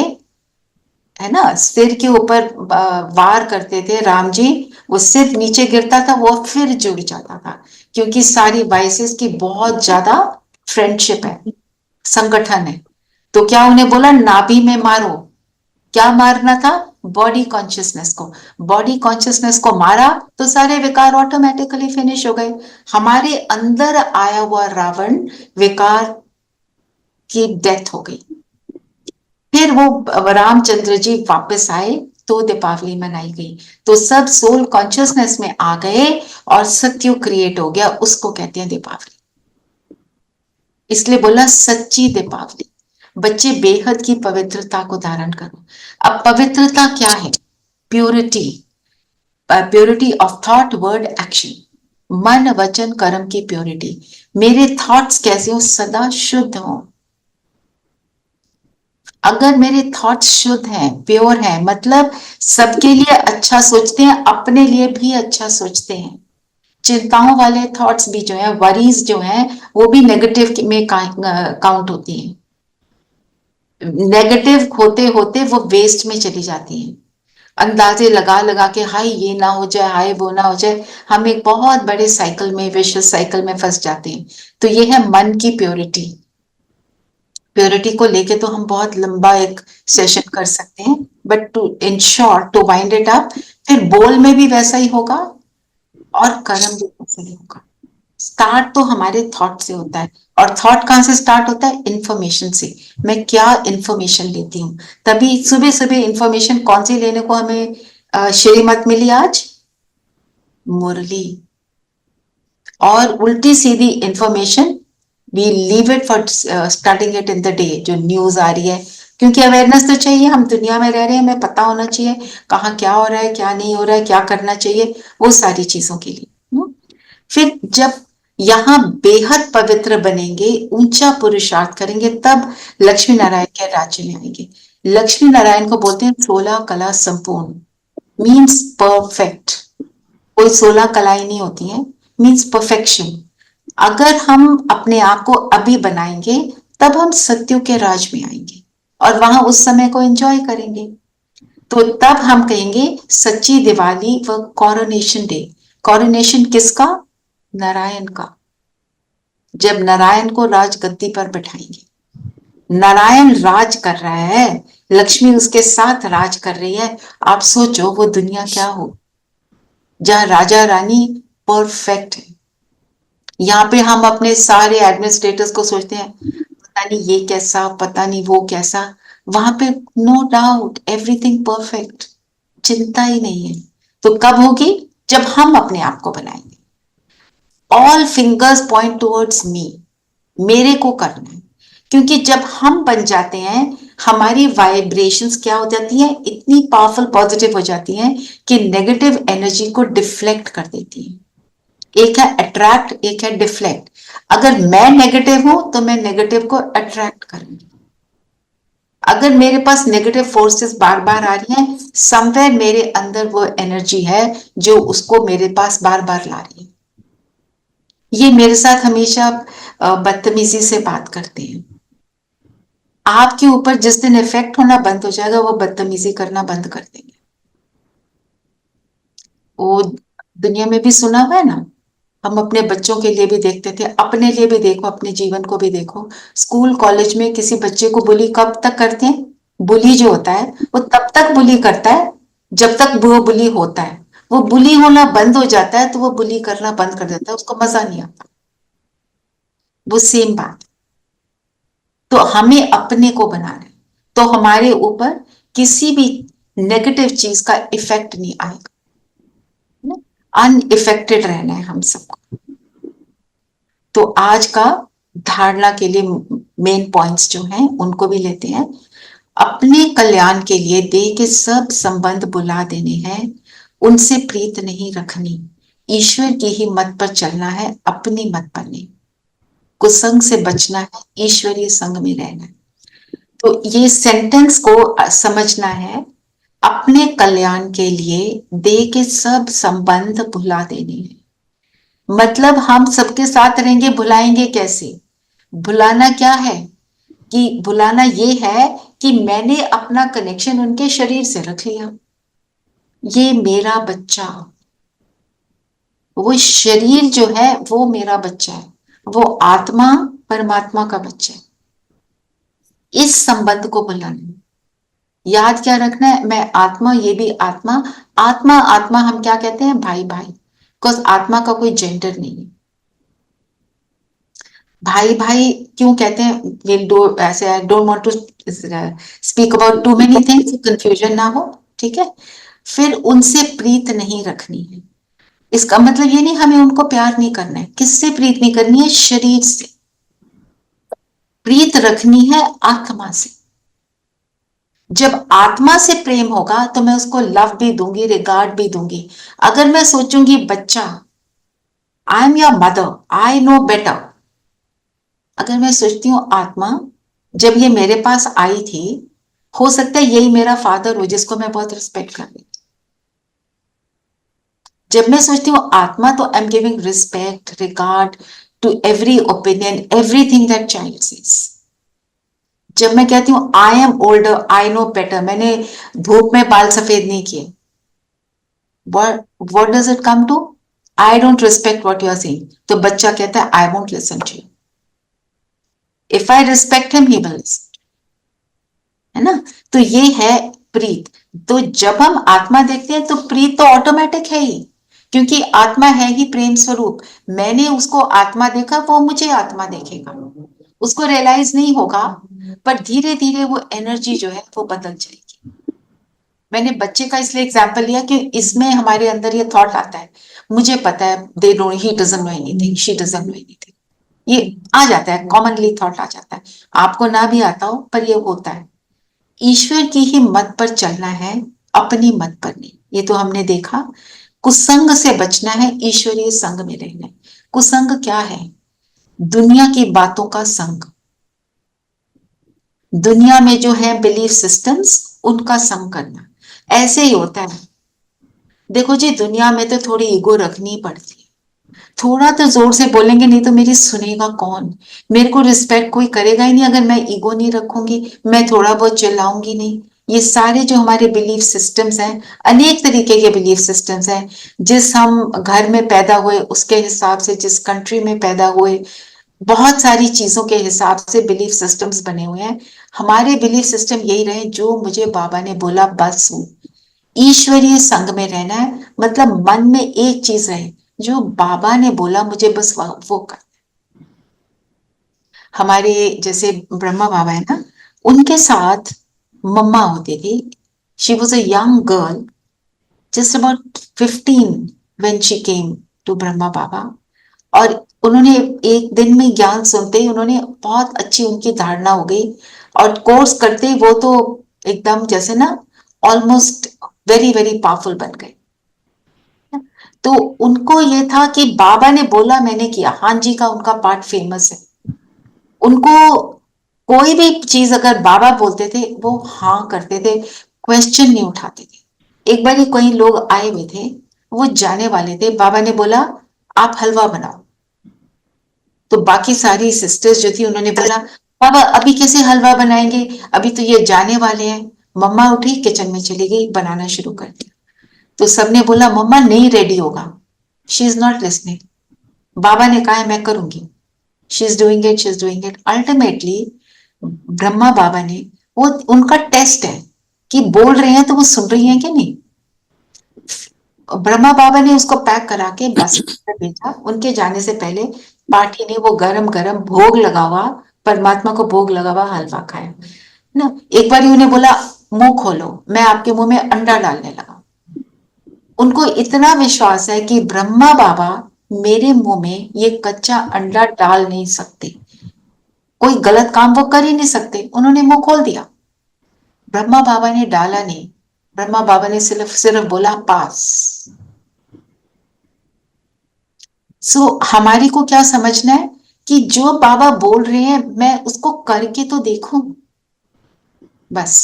है ना, सिर के ऊपर वार करते थे राम जी, वो सिर नीचे गिरता था, वो फिर जुड़ जाता था, क्योंकि सारी वाइसेस की बहुत ज्यादा फ्रेंडशिप है, संगठन है। तो क्या उन्हें बोला नाभि में मारो, क्या मारना था, बॉडी कॉन्शियसनेस को, बॉडी कॉन्शियसनेस को मारा तो सारे विकार ऑटोमेटिकली फिनिश हो गए। हमारे अंदर आया हुआ रावण विकार की डेथ हो गई। फिर वो रामचंद्र जी वापस आए तो दीपावली मनाई गई, तो सब सोल कॉन्शियसनेस में आ गए और सत्य क्रिएट हो गया, उसको कहते हैं दीपावली। इसलिए बोला सच्ची दीपावली, बच्चे बेहद की पवित्रता को धारण करो। अब पवित्रता क्या है, purity, purity of thought word action, मन वचन कर्म की प्योरिटी। मेरे थॉट्स कैसे हो, सदा शुद्ध हो। अगर मेरे थॉट्स शुद्ध हैं, प्योर हैं, मतलब सबके लिए अच्छा सोचते हैं, अपने लिए भी अच्छा सोचते हैं। चिंताओं वाले थॉट्स भी जो है, वरीज जो है, वो भी नेगेटिव में काउंट होती हैं। नेगेटिव होते होते वो वेस्ट में चली जाती हैं। अंदाजे लगा लगा के हाय ये ना हो जाए, हाय वो ना हो जाए, हम एक बहुत बड़े साइकिल में, विशियस साइकिल में फंस जाते हैं। तो ये है मन की प्योरिटी। प्योरिटी को लेके तो हम बहुत लंबा एक सेशन कर सकते हैं, but to in short, to wind it up, फिर बोल में भी वैसा ही होगा और कर्म भी वैसा ही होगा। स्टार्ट तो हमारे थॉट से होता है, और थॉट कहाँ से स्टार्ट होता है? इंफॉर्मेशन से। मैं क्या इंफॉर्मेशन लेती हूँ, तभी सुबह सुबह इंफॉर्मेशन कौन सी लेने को हमें श्रीमत मिली आज? मुरली। और उल्टी सीधी information we leave it for starting it in the day, जो न्यूज आ रही है, क्योंकि अवेयरनेस तो चाहिए, हम दुनिया में रह रहे हैं, हमें पता होना चाहिए कहाँ क्या हो रहा है, क्या नहीं हो रहा है, क्या करना चाहिए, वो सारी चीजों के लिए। फिर जब यहाँ बेहद पवित्र बनेंगे, ऊंचा पुरुषार्थ करेंगे, तब लक्ष्मी नारायण के राज्य में आएंगे। लक्ष्मी नारायण को बोलते हैं 16 कला संपूर्ण, मीन्स परफेक्ट। कोई 16 कलाएं नहीं होती हैं, मीन्स परफेक्शन। अगर हम अपने आप को अभी बनाएंगे, तब हम सत्युग के राज में आएंगे और वहां उस समय को एंजॉय करेंगे। तो तब हम कहेंगे सच्ची दिवाली व कॉरोनेशन डे। कॉरोनेशन किसका? नारायण का। जब नारायण को राजगद्दी पर बैठाएंगे, नारायण राज कर रहा है, लक्ष्मी उसके साथ राज कर रही है, आप सोचो वो दुनिया क्या हो, जहां राजा रानी परफेक्ट है। यहाँ पे हम अपने सारे एडमिनिस्ट्रेटर्स को सोचते हैं पता नहीं ये कैसा, पता नहीं वो कैसा, वहां पे नो डाउट एवरीथिंग परफेक्ट, चिंता ही नहीं है। तो कब होगी? जब हम अपने आप को बनाएंगे। All fingers point towards me, मेरे को करना है, क्योंकि जब हम बन जाते हैं, हमारी वाइब्रेशंस क्या हो जाती हैं? इतनी पावरफुल पॉजिटिव हो जाती हैं कि नेगेटिव एनर्जी को डिफ्लेक्ट कर देती हैं। एक है अट्रैक्ट, एक है डिफ्लेक्ट। अगर मैं नेगेटिव हूं तो मैं नेगेटिव को अट्रैक्ट करूंगी। अगर मेरे पास नेगेटिव फोर्सेस बार बार आ रही हैं, समवेयर मेरे अंदर वो एनर्जी है जो उसको मेरे पास बार बार ला रही है। ये मेरे साथ हमेशा बदतमीजी से बात करते हैं। आपके ऊपर जिस दिन इफेक्ट होना बंद हो जाएगा, वो बदतमीजी करना बंद कर देंगे। वो दुनिया में भी सुना हुआ है ना, हम अपने बच्चों के लिए भी देखते थे, अपने लिए भी देखो, अपने जीवन को भी देखो। स्कूल कॉलेज में किसी बच्चे को बुली कब तक करते हैं? बुली जो होता है वो तब तक बुली करता है जब तक वो बुली होता है। वो बुली होना बंद हो जाता है तो वो बुली करना बंद कर देता है, उसको मजा नहीं आता। वो सेम बात। तो हमें अपने को बनाना है, तो हमारे ऊपर किसी भी नेगेटिव चीज का इफेक्ट नहीं आएगा, अनइफेक्टेड रहना है हम सबको। तो आज का धारणा के लिए मेन पॉइंट्स जो हैं उनको भी लेते हैं। अपने कल्याण के लिए देह के सब संबंध बुला देने हैं, उनसे प्रीत नहीं रखनी, ईश्वर की ही मत पर चलना है, अपनी मत पर नहीं। कुसंग से बचना है, ईश्वरीय संग में रहना है। तो ये सेंटेंस को समझना है, अपने कल्याण के लिए देह के सब संबंध भुला देने हैं। मतलब हम सबके साथ रहेंगे, भुलाएंगे कैसे? भुलाना क्या है? कि भुलाना ये है कि मैंने अपना कनेक्शन उनके शरीर से रख लिया। ये मेरा बच्चा, वो शरीर जो है वो मेरा बच्चा है, वो आत्मा परमात्मा का बच्चा है। इस संबंध को भुलाना, याद क्या रखना है? मैं आत्मा, ये भी आत्मा। आत्मा आत्मा हम क्या कहते हैं? भाई भाई, बिकॉज आत्मा का कोई जेंडर नहीं है। भाई भाई क्यों कहते हैं? विल डू ऐसे, I don't want to speak about too many things, confusion ना हो, ठीक है। फिर उनसे प्रीत नहीं रखनी है, इसका मतलब ये नहीं हमें उनको प्यार नहीं करना है। किससे प्रीत नहीं करनी है? शरीर से। प्रीत रखनी है आत्मा से। जब आत्मा से प्रेम होगा तो मैं उसको लव भी दूंगी, रिगार्ड भी दूंगी। अगर मैं सोचूंगी बच्चा, I am your mother, I know better. अगर मैं सोचती हूँ आत्मा, जब ये मेरे पास आई थी, हो सकता है यही मेरा फादर हो जिसको मैं बहुत रिस्पेक्ट कर रही। जब मैं सोचती हूँ आत्मा, तो I am giving respect, regard to every opinion, everything that child says. जब मैं कहती हूँ I am older, I know better, मैंने धूप में बाल सफेद नहीं किए, what does it come to? I don't respect what you are saying. तो बच्चा कहता है I won't listen to you. If I respect him, he will listen. है ना? तो ये है प्रीत। तो जब हम आत्मा देखते हैं तो प्रीत तो ऑटोमेटिक है ही, क्योंकि आत्मा है ही प्रेम स्वरूप। मैंने उसको आत्मा देखा, वो मुझे आत्मा देखेगा। उसको रियलाइज नहीं होगा, पर धीरे धीरे वो एनर्जी जो है वो बदल जाएगी। मैंने बच्चे का इसलिए एग्जाम्पल लिया कि इसमें हमारे अंदर ये थॉट आता है, मुझे पता है they don't, he doesn't know anything, she doesn't know anything. ये आ जाता है, कॉमनली थॉट आ जाता है, आपको ना भी आता हो पर ये होता है। ईश्वर की ही मत पर चलना है, अपनी मत पर नहीं। ये तो हमने देखा। कुसंग से बचना है, ईश्वरीय संग में रहना है। कुसंग क्या है? दुनिया की बातों का संग, दुनिया में जो है बिलीफ सिस्टम्स, उनका संग करना। ऐसे ही होता है। देखो जी, दुनिया में तो थोड़ी ईगो रखनी पड़ती है। थोड़ा तो जोर से बोलेंगे, नहीं तो मेरी सुनेगा कौन? मेरे को रिस्पेक्ट कोई करेगा ही नहीं अगर मैं ईगो नहीं रखूंगी, मैं थोड़ा बहुत चिल्लाऊंगी नहीं। ये सारे जो हमारे बिलीफ सिस्टम्स हैं, अनेक तरीके के बिलीफ सिस्टम्स हैं, जिस हम घर में पैदा हुए उसके हिसाब से, जिस कंट्री में पैदा हुए, बहुत सारी चीजों के हिसाब से बिलीफ सिस्टम्स बने हुए हैं। हमारे बिलीफ सिस्टम यही रहे, जो मुझे बाबा ने बोला बस हूं। ईश्वरीय संग में रहना है, मतलब मन में एक चीज रहे, जो बाबा ने बोला मुझे बस वो कर। हमारे जैसे ब्रह्मा बाबा है ना, उनके साथ मम्मा होती थी। She was a young girl, just about 15 when she came to Brahma Baba. और उन्होंने एक दिन में ज्ञान सुनते ही उन्होंने बहुत अच्छी उनकी धारणा हो गई, और कोर्स करते ही वो तो एकदम जैसे ना ऑलमोस्ट वेरी वेरी पावरफुल बन गए। तो उनको ये था कि बाबा ने बोला मैंने किया। हाँ जी का उनका पार्ट फेमस है। उनको कोई भी चीज अगर बाबा बोलते थे वो हाँ करते थे, क्वेश्चन नहीं उठाते थे। एक बार कोई लोग आए हुए थे, वो जाने वाले थे, बाबा ने बोला आप हलवा बनाओ। तो बाकी सारी सिस्टर्स जो थी उन्होंने बोला बाबा अभी कैसे हलवा बनाएंगे, अभी तो ये जाने वाले हैं। मम्मा उठी, किचन में चली गई, बनाना शुरू कर दिया। तो सबने बोला मम्मा नहीं रेडी होगा, she is not listening. Baba ने कहा है मैं करूंगी, she is doing it, she is doing it. Ultimately Brahma Baba ने, वो उनका टेस्ट है कि बोल रहे हैं तो वो सुन रही हैं कि नहीं। ब्रह्मा बाबा ने उसको पैक करा के बस भेजा। उनके जाने से पहले पाठी ने वो गरम गरम भोग लगा हुआ, परमात्मा को भोग लगा हुआ हलवा खाया ना। एक बार उन्हें बोला मुंह खोलो, मैं आपके मुंह में अंडा डालने लगा। उनको इतना विश्वास है कि ब्रह्मा बाबा मेरे मुंह में ये कच्चा अंडा डाल नहीं सकते, कोई गलत काम वो कर ही नहीं सकते। उन्होंने मुंह खोल दिया, ब्रह्मा बाबा ने डाला नहीं। ब्रह्मा बाबा ने सिर्फ सिर्फ बोला पास। हमारी को क्या समझना है कि जो बाबा बोल रहे हैं मैं उसको करके तो देखूं बस,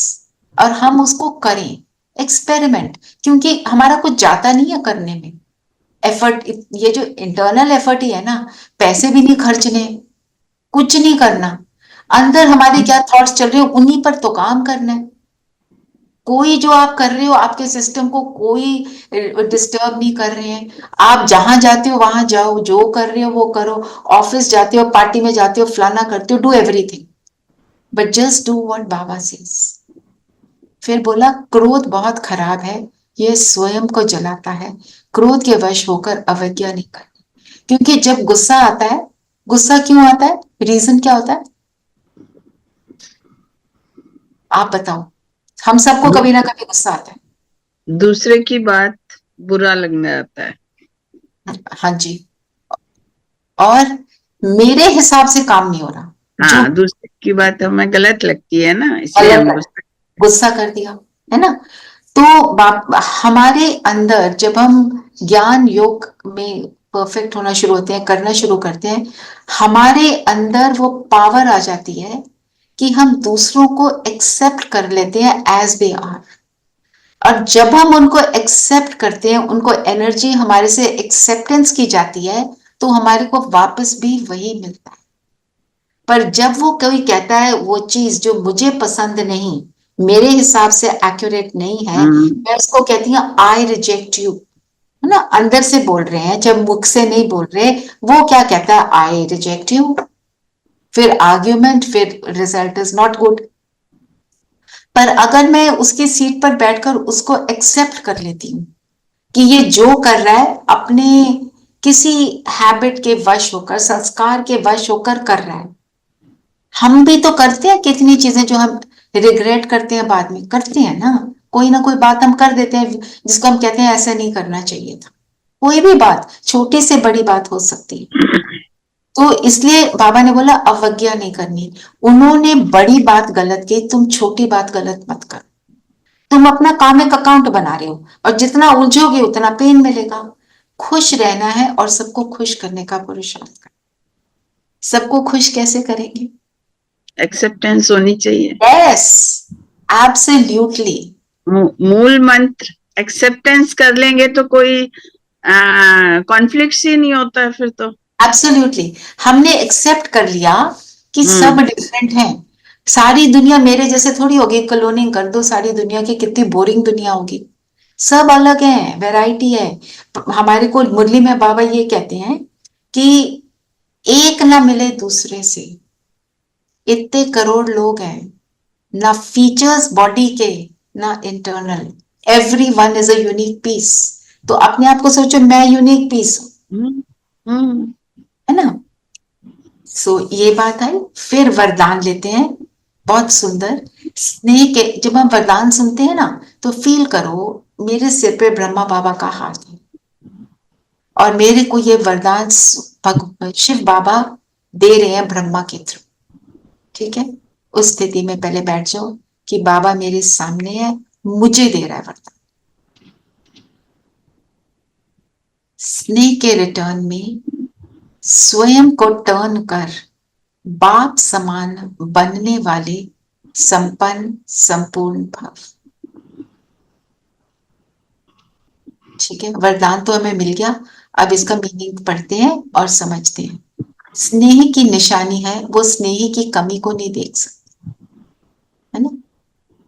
और हम उसको करें, एक्सपेरिमेंट। क्योंकि हमारा कुछ जाता नहीं है करने में एफर्ट। ये जो इंटरनल एफर्ट ही है ना, पैसे भी नहीं खर्चने, कुछ नहीं करना। अंदर हमारे क्या थॉट्स चल रहे हो उन्हीं पर तो काम करना है। कोई जो आप कर रहे हो आपके सिस्टम को कोई डिस्टर्ब नहीं कर रहे हैं। आप जहां जाते हो वहां जाओ, जो कर रहे हो वो करो। ऑफिस जाते हो, पार्टी में जाते हो, फलाना करते हो, do everything, but just do what Baba says. फिर बोला क्रोध बहुत खराब है, ये स्वयं को जलाता है। क्रोध के वश होकर अवज्ञा नहीं करनी। क्योंकि जब गुस्सा आता है, गुस्सा क्यों आता है, रीजन क्या होता है, आप बताओ। हम सबको कभी ना कभी गुस्सा आता है। दूसरे की बात बुरा लगने आता है। हाँ जी, और मेरे हिसाब से काम नहीं हो रहा। हाँ, दूसरे की बात हमें गलत लगती है ना, इसलिए हम गुस्सा कर दिया है ना। तो हमारे अंदर जब हम ज्ञान योग में परफेक्ट होना शुरू होते हैं, करना शुरू करते हैं, हमारे अंदर वो पावर आ जाती है कि हम दूसरों को एक्सेप्ट कर लेते हैं एज दे आर। और जब हम उनको एक्सेप्ट करते हैं, उनको एनर्जी हमारे से एक्सेप्टेंस की जाती है, तो हमारे को वापस भी वही मिलता है। पर जब वो कोई कहता है वो चीज जो मुझे पसंद नहीं, मेरे हिसाब से एक्यूरेट नहीं है, मैं उसको कहती हूँ आई रिजेक्ट यू, है ना। अंदर से बोल रहे हैं, जब मुख से नहीं बोल रहे। वो क्या कहता है, आई रिजेक्ट यू, फिर आर्ग्यूमेंट, फिर रिजल्ट इज नॉट गुड। पर अगर मैं उसकी सीट पर बैठकर उसको एक्सेप्ट कर लेती हूँ कि ये जो कर रहा है अपने किसी हैबिट के वश होकर, संस्कार के वश होकर कर रहा है। हम भी तो करते हैं कितनी चीजें जो हम रिग्रेट करते हैं, बाद में करते हैं ना कोई बात हम कर देते हैं जिसको हम कहते हैं ऐसा नहीं करना चाहिए था। कोई भी बात, छोटी से बड़ी बात हो सकती है। तो इसलिए बाबा ने बोला अवज्ञा नहीं करनी। उन्होंने बड़ी बात गलत की, तुम छोटी बात गलत मत कर। तुम अपना कार्मिक अकाउंट बना रहे हो और जितना उलझोगे उतना पेन मिलेगा। खुश रहना है और सबको खुश करने का पुरुषार्थ करना। सबको खुश कैसे करेंगे? एक्सेप्टेंस होनी चाहिए। Yes, absolutely. मूल मंत्र एक्सेप्टेंस कर लेंगे तो कोई कॉन्फ्लिक्ट ही नहीं होता है फिर तो। एब्सोल्युटली, हमने एक्सेप्ट कर लिया कि सब डिफरेंट हैं। सारी दुनिया मेरे जैसे थोड़ी होगी। क्लोनिंग कर दो सारी दुनिया की, कितनी बोरिंग दुनिया होगी। सब अलग है, वैरायटी है। हमारे को मुरली में बाबा ये कहते हैं कि एक ना मिले दूसरे से। इतने करोड़ लोग हैं, ना फीचर्स बॉडी के ना internal. Every one is a unique piece. तो अपने आप को सोचो मैं यूनिक पीस हूं, है ना। सो ये बात आई। फिर वरदान लेते हैं, बहुत सुंदर। स्नेह के जब हम वरदान सुनते हैं ना, तो फील करो मेरे सिर पे ब्रह्मा बाबा का हाथ है और मेरे को ये वरदान शिव बाबा दे रहे हैं ब्रह्मा के थ्रू। ठीक है, उस स्थिति में पहले बैठ जाओ कि बाबा मेरे सामने है, मुझे दे रहा है वरदान। स्नेह के रिटर्न में स्वयं को टर्न कर बाप समान बनने वाले संपन्न संपूर्ण भव। ठीक है, वरदान तो हमें मिल गया। अब इसका मीनिंग पढ़ते हैं और समझते हैं। स्नेह की निशानी है, वो स्नेह की कमी को नहीं देख सकते, है ना।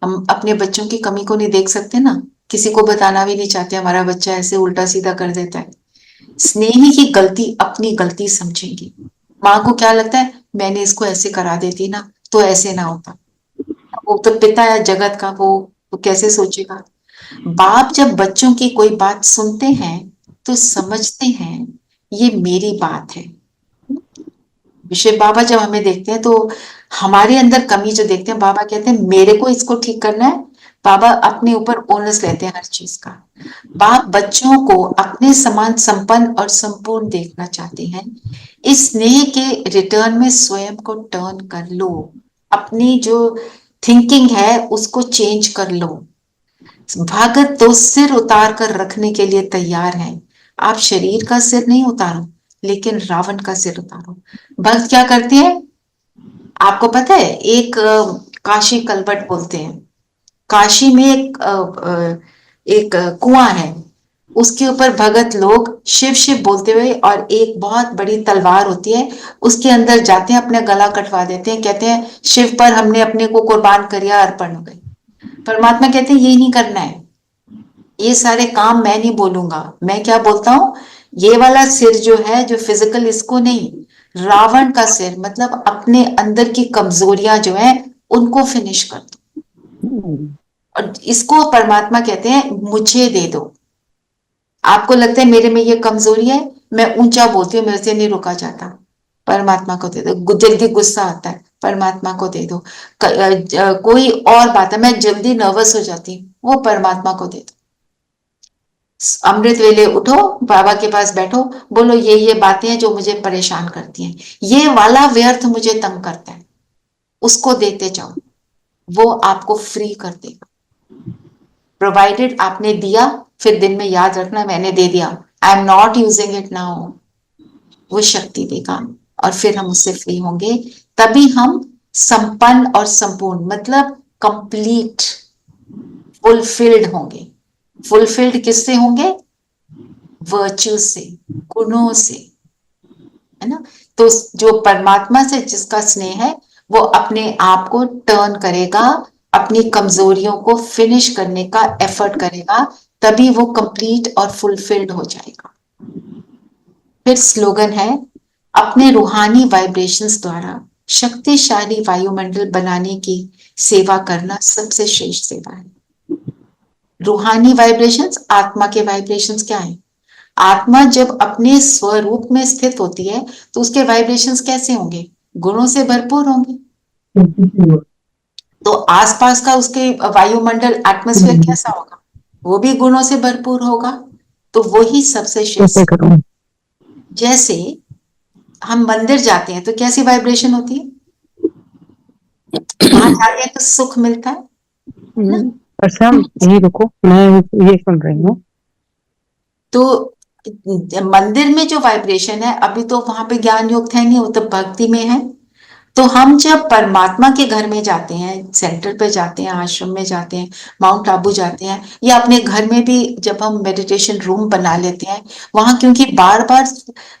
हम अपने बच्चों की कमी को नहीं देख सकते ना, किसी को बताना भी नहीं चाहते हमारा बच्चा ऐसे उल्टा सीधा कर देता है। स्नेह की गलती अपनी गलती समझेंगी। माँ को क्या लगता है, मैंने इसको ऐसे करा देती ना तो ऐसे ना होता। वो तो पिता है जगत का, वो तो कैसे सोचेगा। बाप जब बच्चों की कोई बात सुनते हैं तो समझते हैं ये मेरी बात है। शिव बाबा जब हमें देखते हैं तो हमारे अंदर कमी जो देखते हैं, बाबा कहते हैं मेरे को इसको ठीक करना है। बाबा अपने ऊपर ओनस लेते हैं हर चीज का। बाप बच्चों को अपने समान संपन्न और संपूर्ण देखना चाहते हैं। इस स्नेह के रिटर्न में स्वयं को टर्न कर लो, अपनी जो थिंकिंग है उसको चेंज कर लो। भगत तो सिर उतार कर रखने के लिए तैयार है। आप शरीर का सिर नहीं उतारो, लेकिन रावण का सिर उतारो। भक्त क्या करते हैं आपको पता है? एक काशी कलबट बोलते हैं। काशी में एक कुआं है, उसके ऊपर भगत लोग शिव शिव बोलते हुए, और एक बहुत बड़ी तलवार होती है, उसके अंदर जाते हैं, अपना गला कटवा देते हैं, कहते हैं शिव पर हमने अपने को कुर्बान कर दिया, अर्पण हो गई। परमात्मा कहते हैं ये नहीं करना है, ये सारे काम मैं नहीं बोलूंगा। मैं क्या बोलता हूं, ये वाला सिर जो है जो फिजिकल, इसको नहीं, रावण का सिर, मतलब अपने अंदर की कमजोरियां जो है उनको फिनिश कर दो। और इसको परमात्मा कहते हैं मुझे दे दो। आपको लगता है मेरे में ये कमजोरी है, मैं ऊंचा बोलती हूँ, मेरे से नहीं रुका जाता, परमात्मा को दे दो। जल्दी गुस्सा आता है, परमात्मा को दे दो। कोई और बात है, मैं जल्दी नर्वस हो जाती हूँ, वो परमात्मा को दे दो। अमृत वेले उठो, बाबा के पास बैठो, बोलो ये बातें हैं जो मुझे परेशान करती हैं, ये वाला व्यर्थ मुझे तंग करता है, उसको देते जाओ, वो आपको फ्री कर देगा। प्रोवाइडेड आपने दिया, फिर दिन में याद रखना मैंने दे दिया, I am not using it now, वो शक्ति देगा और फिर हम उससे फ्री होंगे। तभी हम संपन्न और संपूर्ण, मतलब कंप्लीट, फुलफिल्ड होंगे। फुलफिल्ड किससे होंगे? वर्च्यू से, गुणों से, है ना। तो जो परमात्मा से जिसका स्नेह है, वो अपने आप को टर्न करेगा, अपनी कमजोरियों को फिनिश करने का एफर्ट करेगा, तभी वो कंप्लीट और फुलफिल्ड हो जाएगा। फिर स्लोगन है, अपने रूहानी वाइब्रेशंस द्वारा शक्तिशाली वायुमंडल बनाने की सेवा करना सबसे श्रेष्ठ सेवा है। रूहानी वाइब्रेशंस, आत्मा के वाइब्रेशंस क्या है? आत्मा जब अपने स्वरूप में स्थित होती है तो उसके वाइब्रेशंस कैसे होंगे? गुणों से भरपूर होंगे। तो आसपास का उसके वायुमंडल एटमॉस्फेयर कैसा होगा? वो भी गुणों से भरपूर होगा। तो वही सबसे श्रेष्ठ। जैसे हम मंदिर जाते हैं तो कैसी वाइब्रेशन होती है? वहां जाते हैं तो सुख मिलता है ना? अच्छा यही रुको, मैं ये सुन रही हूँ। तो मंदिर में जो वाइब्रेशन है, अभी तो वहां पे ज्ञान योग है नहीं, वो तो भक्ति में है। तो हम जब परमात्मा के घर में जाते हैं, सेंटर पे जाते हैं, आश्रम में जाते हैं, माउंट आबू जाते हैं, या अपने घर में भी जब हम मेडिटेशन रूम बना लेते हैं, वहां क्योंकि बार बार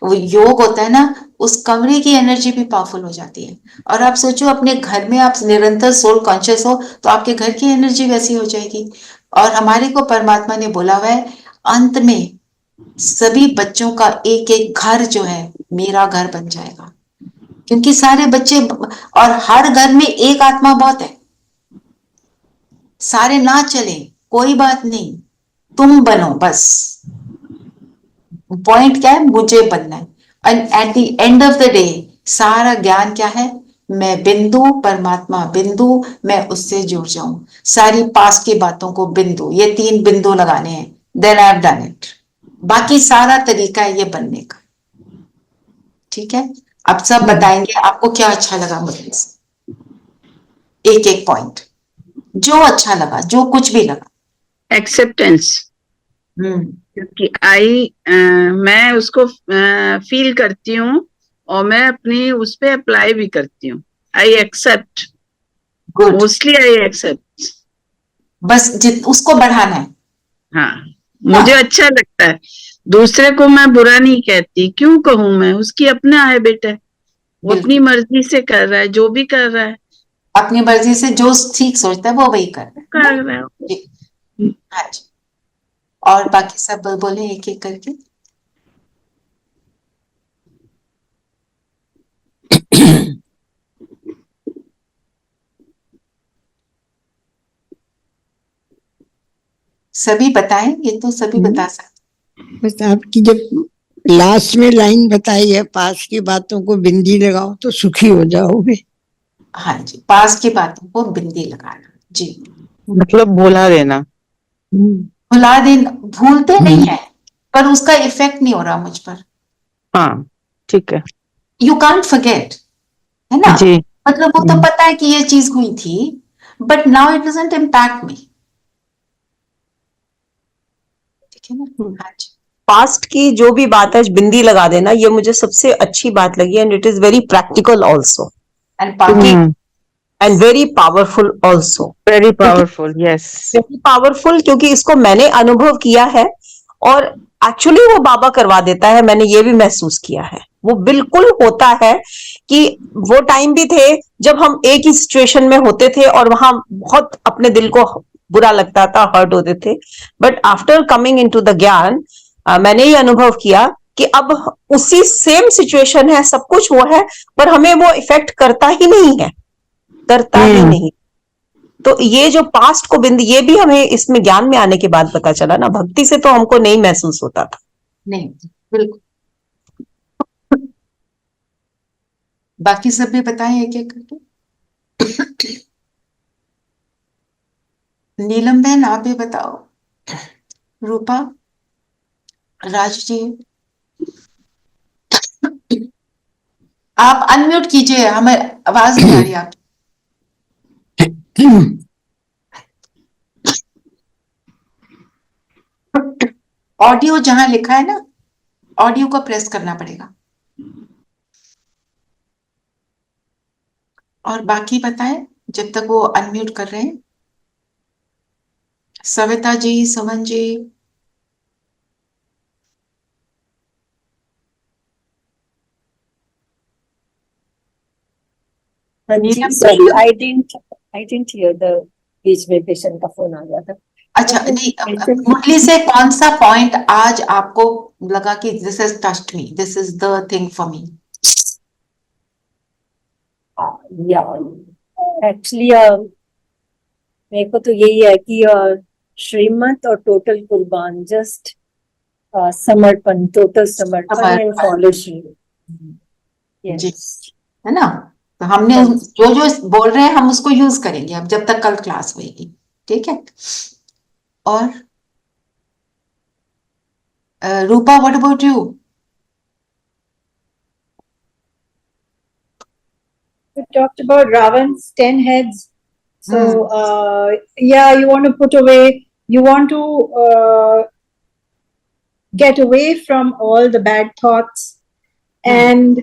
वो योग होता है ना, उस कमरे की एनर्जी भी पावरफुल हो जाती है। और आप सोचो अपने घर में आप निरंतर सोल कॉन्शियस हो तो आपके घर की एनर्जी वैसी हो जाएगी। और हमारे को परमात्मा ने बोला हुआ है, अंत में सभी बच्चों का एक एक घर जो है मेरा घर बन जाएगा, क्योंकि सारे बच्चे, और हर घर में एक आत्मा बहुत है। सारे ना चले कोई बात नहीं, तुम बनो बस। पॉइंट क्या है? मुझे बनना है। And at the end of the day सारा ज्ञान क्या है? मैं बिंदु, परमात्मा बिंदु, मैं उससे जुड़ जाऊं। सारी पास की बातों को बिंदु, ये 3 बिंदु लगाने हैं, then I have done it. बाकी सारा तरीका है ये बनने का। ठीक है, अब सब बताएंगे आपको क्या अच्छा लगा मुझे से। एक एक पॉइंट जो अच्छा लगा, जो कुछ भी लगा। एक्सेप्टेंस, क्योंकि मैं उसको फील करती हूँ और मैं अपनी उस पे अप्लाई भी करती हूँ। I accept, good, mostly I accept. बस उसको बढ़ाना है। हाँ, मुझे अच्छा लगता है। दूसरे को मैं बुरा नहीं कहती, क्यों कहूँ मैं? उसकी अपना है बेटा, वो अपनी मर्जी से कर रहा है, जो भी कर रहा है अपनी मर्जी से जो ठीक सोचता है वो वही कर रहा है। कर रहा है। जी, हाँ जी। और बाकी सब बोले एक एक करके। सभी बताएं, ये तो सभी बता सकते। बस आपकी जब लास्ट में लाइन बताई है, पास की बातों को बिंदी लगाओ तो सुखी हो जाओगे। हाँ जी, पास की बातों को बिंदी लगाना। जी, मतलब भुला देना। भुला देना, भूलते नहीं है पर उसका इफेक्ट नहीं हो रहा मुझ पर। हाँ ठीक है। यू कांट फॉरगेट, है ना? जी। मतलब वो तो पता है कि ये चीज हुई थी, but now it doesn't impact me. ठीक है ना? हाँ जी। पास्ट की जो भी बात है बिंदी लगा देना, ये मुझे सबसे अच्छी बात लगी, and it is very practical also and बाकी and very powerful also. Very powerful, yes. Very powerful, क्योंकि इसको मैंने अनुभव किया है और एक्चुअली वो बाबा करवा देता है। मैंने ये भी महसूस किया है, वो बिल्कुल होता है कि वो टाइम भी थे जब हम एक ही सिचुएशन में होते थे और वहां बहुत अपने दिल को बुरा लगता था, हर्ट होते थे। But after coming into the ज्ञान, मैंने ये अनुभव किया कि अब उसी सेम सिचुएशन है, सब कुछ वो है, पर हमें वो इफेक्ट करता ही नहीं है, करता ही नहीं। तो ये जो पास्ट को बिंद, ये भी हमें इसमें ज्ञान में आने के बाद पता चला ना, भक्ति से तो हमको नहीं महसूस होता था। नहीं, बिल्कुल। बाकी सब भी बताएं एक एक करके। नीलम बहन आप भी बताओ। रूपा, राज जी, आप अनम्यूट कीजिए, हमें आवाज नहीं आ रही आपकी। ऑडियो जहां लिखा है ना, ऑडियो को प्रेस करना पड़ेगा। और बाकी बताएं जब तक वो अनम्यूट कर रहे हैं। Savita ji, Suman ji, sorry I didn't hear the बीच में पेशेंट का फोन आ गया था। अच्छा नहीं, मुरली से कौन सा पॉइंट आज आपको लगा कि this is touched me, this is the thing for me? या एक्चुअली मेरे को तो यही है कि श्रीमत और टोटल कुर्बान just samarpan, total samarpan and polish. जी Yes. है ना. तो हमने जो जो बोल रहे हैं हम उसको यूज करेंगे अब जब तक कल क्लास होगी. ठीक है. और Rupa, what about you? You talked about Ravan's 10 heads. So, yeah, you want to put away, you want to get away from all the bad thoughts and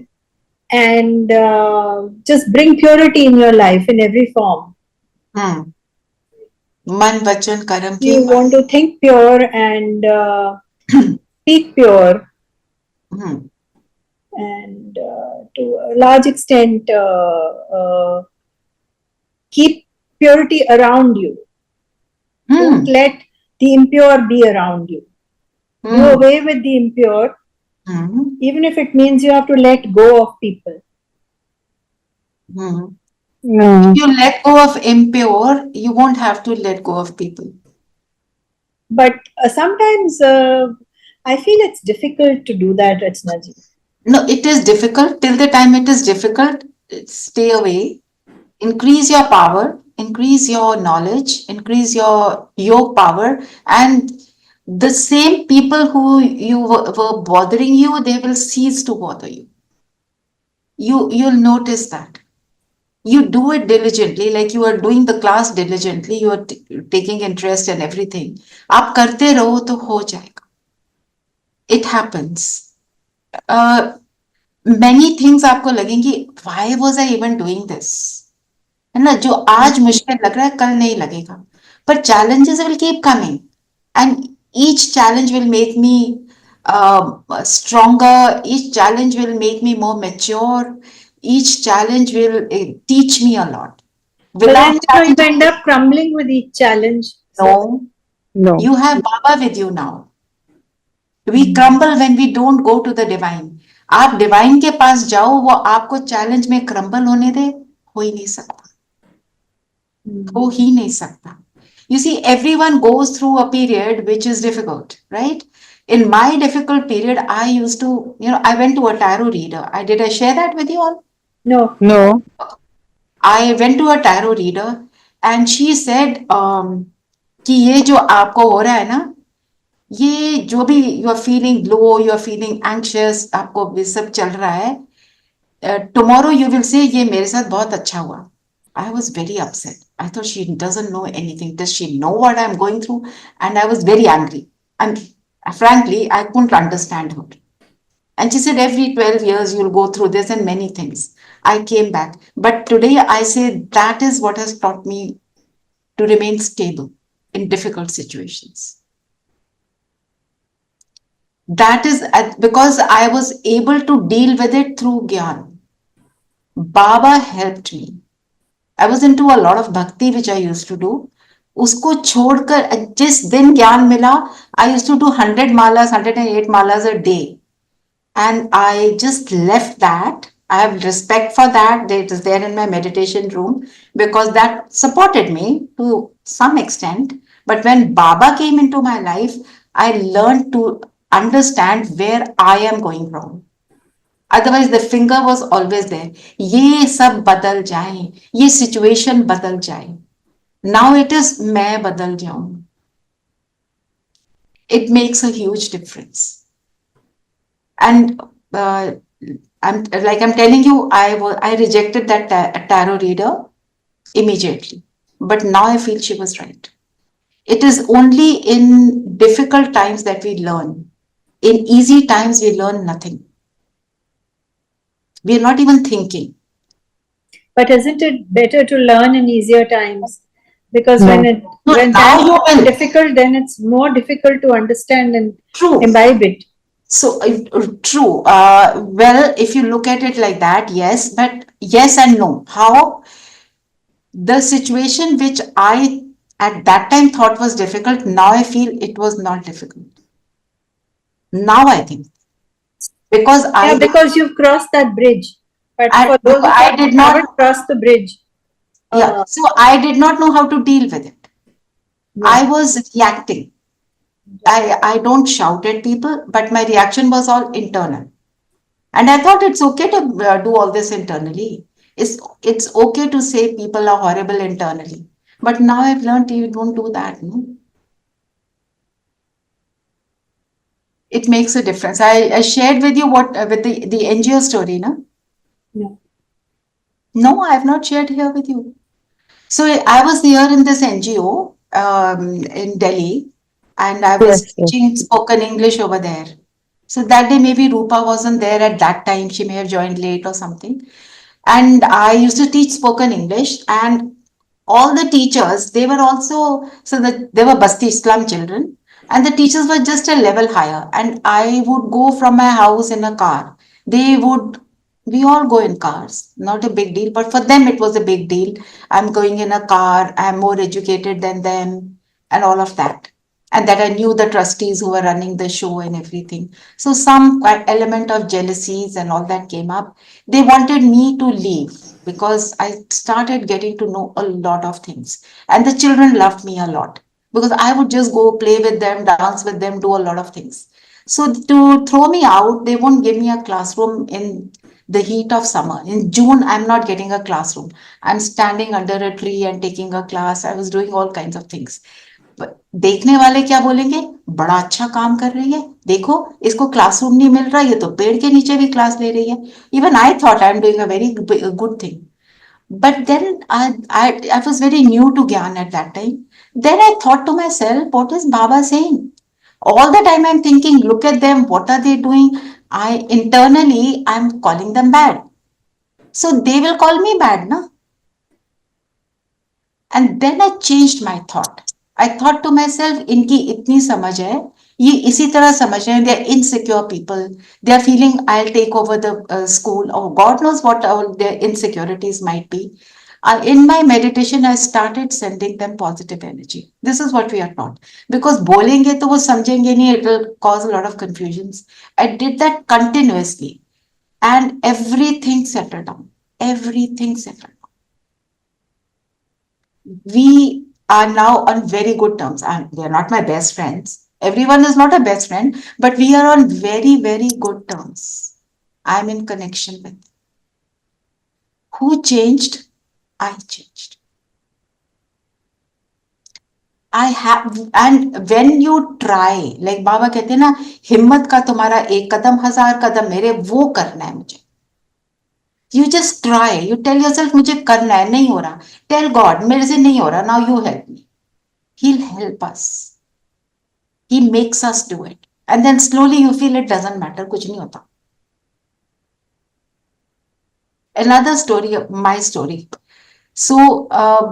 just bring purity in your life in every form. मन वचन कर्म की. You want to think pure and speak pure. And to a large extent keep purity around you. Don't let the impure be around you. Do away with the impure, even if it means you have to let go of people. If you let go of impure, you won't have to let go of people. But sometimes I feel it's difficult to do that, Rachnaji. No, it is difficult. Till the time it is difficult, stay away. Increase your power, increase your knowledge, increase your yoga power, and the same people who you were bothering you, they will cease to bother you. You'll notice that. You do it diligently, like you are doing the class diligently, you are taking interest in everything. आप करते रहो तो हो जाएगा. It happens. Many things आपको लगेंगी, why was I even doing this? है ना, जो आज मुश्किल लग रहा है कल नहीं लगेगा. पर challenges will keep coming, and each challenge will make me stronger. Each challenge will make me more mature. Each challenge will teach me a lot. Without you end up crumbling with each challenge. No. You have Baba with you now. We crumble when we don't go to the divine. आप divine के पास जाओ, वो आपको challenge में crumble होने दे, हो ही नहीं सकता. हो ही नहीं सकता. You see, everyone goes through a period which is difficult, right? In my difficult period, I used to, I went to a tarot reader. Did I share that with you all? No. I went to a tarot reader and she said कि ये जो आपको हो रहा है ना, ये जो भी you are feeling low, you are feeling anxious, आपको ये सब चल रहा है, tomorrow you will say ये मेरे साथ बहुत अच्छा हुआ. I was very upset. I thought she doesn't know anything. Does she know what I'm going through? And I was very angry. And frankly, I couldn't understand her. And she said, every 12 years, you'll go through this and many things. I came back. But today I say that is what has taught me to remain stable in difficult situations. That is because I was able to deal with it through Gyan. Baba helped me. I was into a lot of bhakti which I used to do. उसको छोड़कर जिस दिन ज्ञान मिला, I used to do 100 malas, 108 malas a day. And I just left that. I have respect for that. It is there in my meditation room because that supported me to some extent. But when Baba came into my life, I learned to understand where I am going wrong. Otherwise, the finger was always there. ये सब बदल जाए, ये situation बदल जाए. Now it is मैं बदल जाऊं. It makes a huge difference. And I'm telling you, I rejected that tarot reader immediately. But now I feel she was right. It is only in difficult times that we learn. In easy times, we learn nothing. We are not even thinking. But isn't it better to learn in easier times? Because when times are difficult, then it's more difficult to understand and imbibe it. So true. Well, if you look at it like that, yes, but yes and no. How? The situation which I at that time thought was difficult, now I feel it was not difficult. Now I think. Because because you've crossed that bridge. But for those who haven't crossed the bridge. So I did not know how to deal with it. I was reacting. I don't shout at people, but my reaction was all internal. And I thought it's okay to do all this internally. It's okay to say people are horrible internally. But now I've learned you don't do that. No? It makes a difference. I shared with you what with the NGO story, no? No. No, I have not shared here with you. So I was here in this NGO in Delhi, and I was Yes, yes. teaching spoken English over there. So that day, maybe Rupa wasn't there at that time. She may have joined late or something. And I used to teach spoken English, and all the teachers, they were also, so that they were Basti Islam children, and the teachers were just a level higher. And I would go from my house in a car. They would, we all go in cars, not a big deal, but for them it was a big deal. I'm going in a car, I'm more educated than them, and all of that. And that I knew the trustees who were running the show and everything. So some element of jealousies and all that came up. They wanted me to leave because I started getting to know a lot of things. And the children loved me a lot because I would just go play with them, dance with them, do a lot of things. So to throw me out, they won't give me a classroom in the heat of summer. In June, I'm not getting a classroom. I'm standing under a tree and taking a class. I was doing all kinds of things. देखने वाले क्या बोलेंगे, बड़ा अच्छा काम कर रही है, देखो इसको क्लासरूम नहीं मिल रहा, ये तो पेड़ के नीचे भी क्लास ले रही है. Even I thought I'm doing a very good thing. But then I was very new to Gyan at that time. Then I thought to myself, what is Baba saying? All the time I'm thinking, look at them, what are they doing? Internally, I'm calling them bad. So they will call me bad, na? And then I changed my thought. I thought to myself, इनकी इतनी समझ है, ये इसी तरह समझ रहे हैं, they are insecure people. They are feeling I'll take over the school, or God knows what all their insecurities might be. In my meditation, I started sending them positive energy. This is what we are taught. Because बोलेंगे तो वो समझेंगे नहीं, it will cause a lot of confusions. I did that continuously, and everything settled down. Everything settled down. We are now on very good terms, and they're not my best friends. Everyone is not a best friend, but we are on very, very good terms. I'm in connection with. Who changed? I changed. I have, and when you try, like Baba कहते हैं ना, हिम्मत का तुम्हारा एक कदम हजार कदम मेरे, वो करना है मुझे. You just try. You tell yourself, मुझे करना है, नहीं हो रहा. Tell God, मेरे से नहीं हो रहा. Now you help me. He'll help us. He makes us do it. And then slowly you feel it doesn't matter. कुछ नहीं होता. Another story, my story. So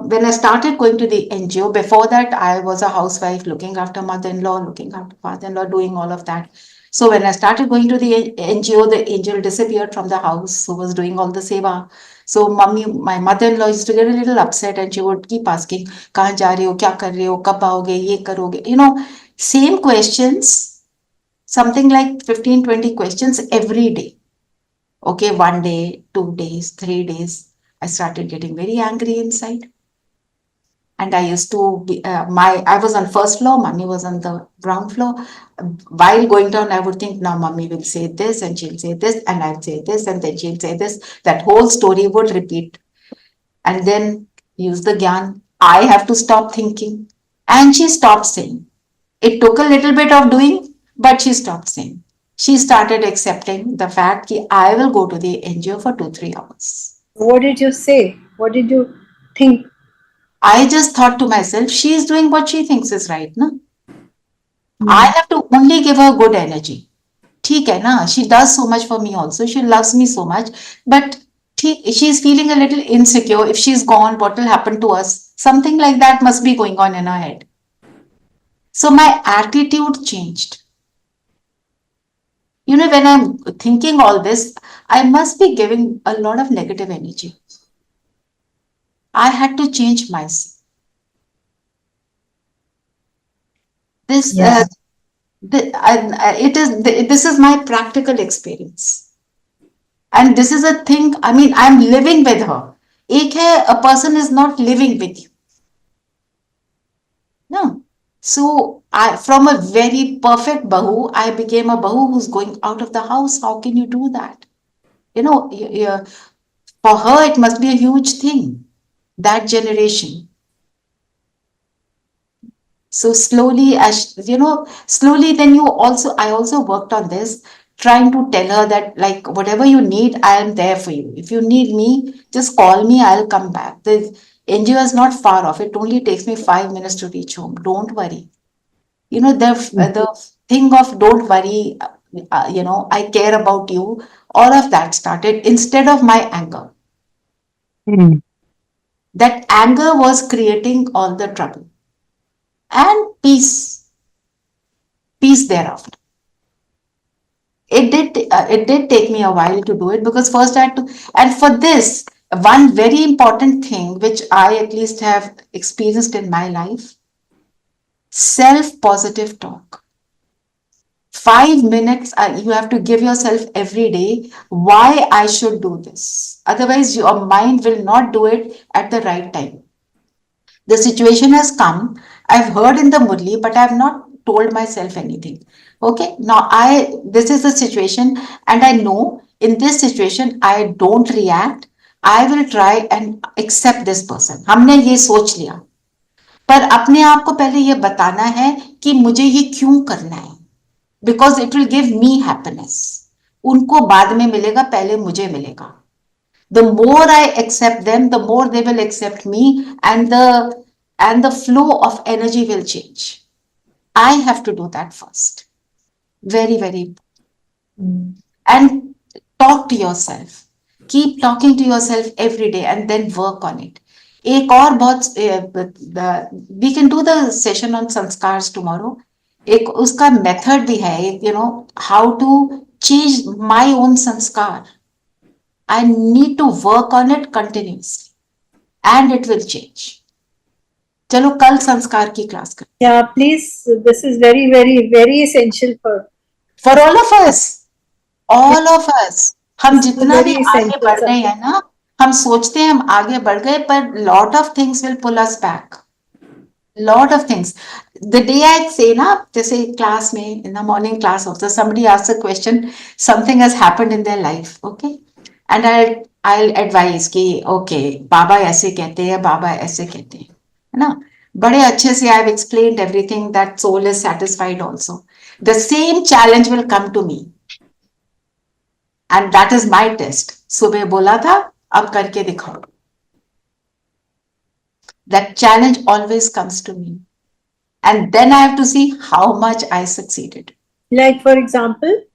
when I started going to the NGO, before that I was a housewife looking after mother-in-law, looking after father-in-law, doing all of that. So when I started going to the NGO, the angel disappeared from the house who was doing all the seva. So mummy, my mother-in-law used to get a little upset and she would keep asking, kahan ja rahe ho, kya kar rahe ho, kab aoge, ye karoge. You know, same questions, something like 15, 20 questions every day. Okay, 1 day, 2 days, 3 days. I started getting very angry inside. And I used to be, I was on first floor, mommy was on the ground floor. While going down, I would think, now mommy will say this and she'll say this and I'll say this and then she'll say this. That whole story would repeat. And then use the Gyan. I have to stop thinking. And she stopped saying. It took a little bit of doing, but she stopped saying. She started accepting the fact that I will go to the NGO for 2-3 hours. What did you say? What did you think? I just thought to myself, she is doing what she thinks is right, no? I have to only give her good energy. ठीक है ना? She does so much for me also. She loves me so much. But she is feeling a little insecure. If she's gone, what will happen to us? Something like that must be going on in her head. So my attitude changed. You know, when I'm thinking all this, I must be giving a lot of negative energy. I had to change myself. This, Yes. this is my practical experience. And this is a thing, I mean, I'm living with her. एक है, a person is not living with you. No. So from a very perfect bahu, I became a bahu who's going out of the house. How can you do that? You know, for her, it must be a huge thing, that generation. So slowly, as you know, slowly, then I also worked on this, trying to tell her that, like, whatever you need, I am there for you. If you need me, just call me, I'll come back. The NGO is not far off. It only takes me 5 minutes to reach home. Don't worry. You know, the thing of don't worry, I care about you, all of that started instead of my anger. That anger was creating all the trouble. And peace thereafter. It did take me a while to do it, because first I had to, and for this, one very important thing which I at least have experienced in my life, self-positive talk. 5 minutes you have to give yourself every day why I should do this. Otherwise, your mind will not do it at the right time. The situation has come. I've heard in the Murli, but I've not told myself anything. Okay, now this is the situation, and I know in this situation I don't react. I will try and accept this person. हमने ये सोच लिया, पर अपने आप को पहले ये बताना है कि मुझे ये क्यों करना है, because it will give me happiness. उनको बाद में मिलेगा, पहले मुझे मिलेगा. The more I accept them, the more they will accept me, and the flow of energy will change. I have to do that first. Very, very important. And talk to yourself. Keep talking to yourself every day and then work on it. एक और बहुत we can do the session on sanskars tomorrow. एक उसका method भी है, how to change my own sanskar. I need to work on it continuously, and it will change. चलो कल संस्कार की क्लास करें. Yeah, please. This is very, very, very essential for all of us. All of us. हम जितना भी आगे बढ़ गए हैं ना, हम सोचते हैं हम आगे बढ़ गए, पर lot of things will pull us back. Lot of things. The day I say ना, जैसे class में, in the morning class also, somebody asks a question, something has happened in their life, okay? And I'll advise कि okay, बाबा ऐसे कहते हैं, बाबा ऐसे कहते हैं, है ना? बड़े अच्छे से I've explained everything, that soul is satisfied also. The same challenge will come to me, and that is my test. सुबह बोला था, अब करके दिखाओ. That challenge always comes to me, and then I have to see how much I succeeded. Like for example,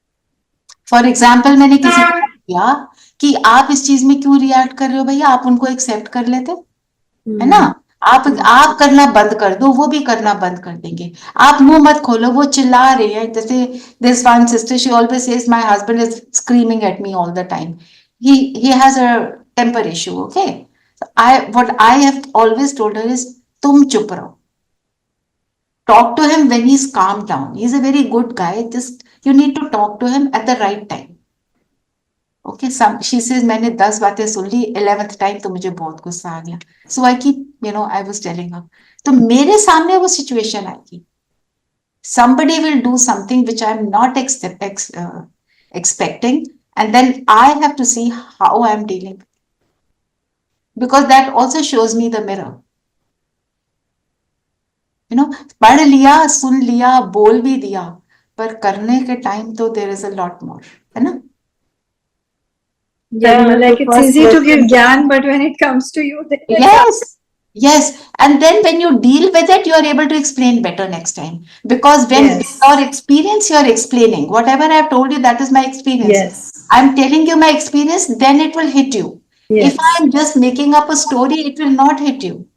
मैंने किसी को किया कि आप इस चीज में क्यों रिएक्ट कर रहे हो भैया, आप उनको एक्सेप्ट कर लेते, है ना? आप करना बंद कर दो, वो भी करना बंद कर देंगे. आप मुंह मत खोलो, वो चिल्ला रहे हैं. जैसे this one sister, she always says my husband is screaming at me all the time. He has a temper issue, okay? So what I have always told her is, तुम चुप रहो. Talk to him when he's calmed down. He's a very good guy. Just you need to talk to him at the right time. Okay, she says मैंने 10 बातें सुन ली, 11th time तो मुझे बहुत गुस्सा आ गया. So I keep, I was telling her. तो मेरे सामने वो situation आएगी. Somebody will do something which I'm not expecting, and then I have to see how I'm dealing. Because that also shows me the mirror. पढ़ लिया, सुन लिया, बोल भी दिया, पर करने के टाइम तो there is a lot more, है ना? Yeah, like it's easy to give gyan, but when it comes to you, yes. And then when you deal with it, you are able to explain better next time. Because when your experience, you are explaining. Whatever I have told you, that is my experience. Yes. I'm telling you my experience, then it will hit you. Yes. If I'm just making up a story, it will not hit you.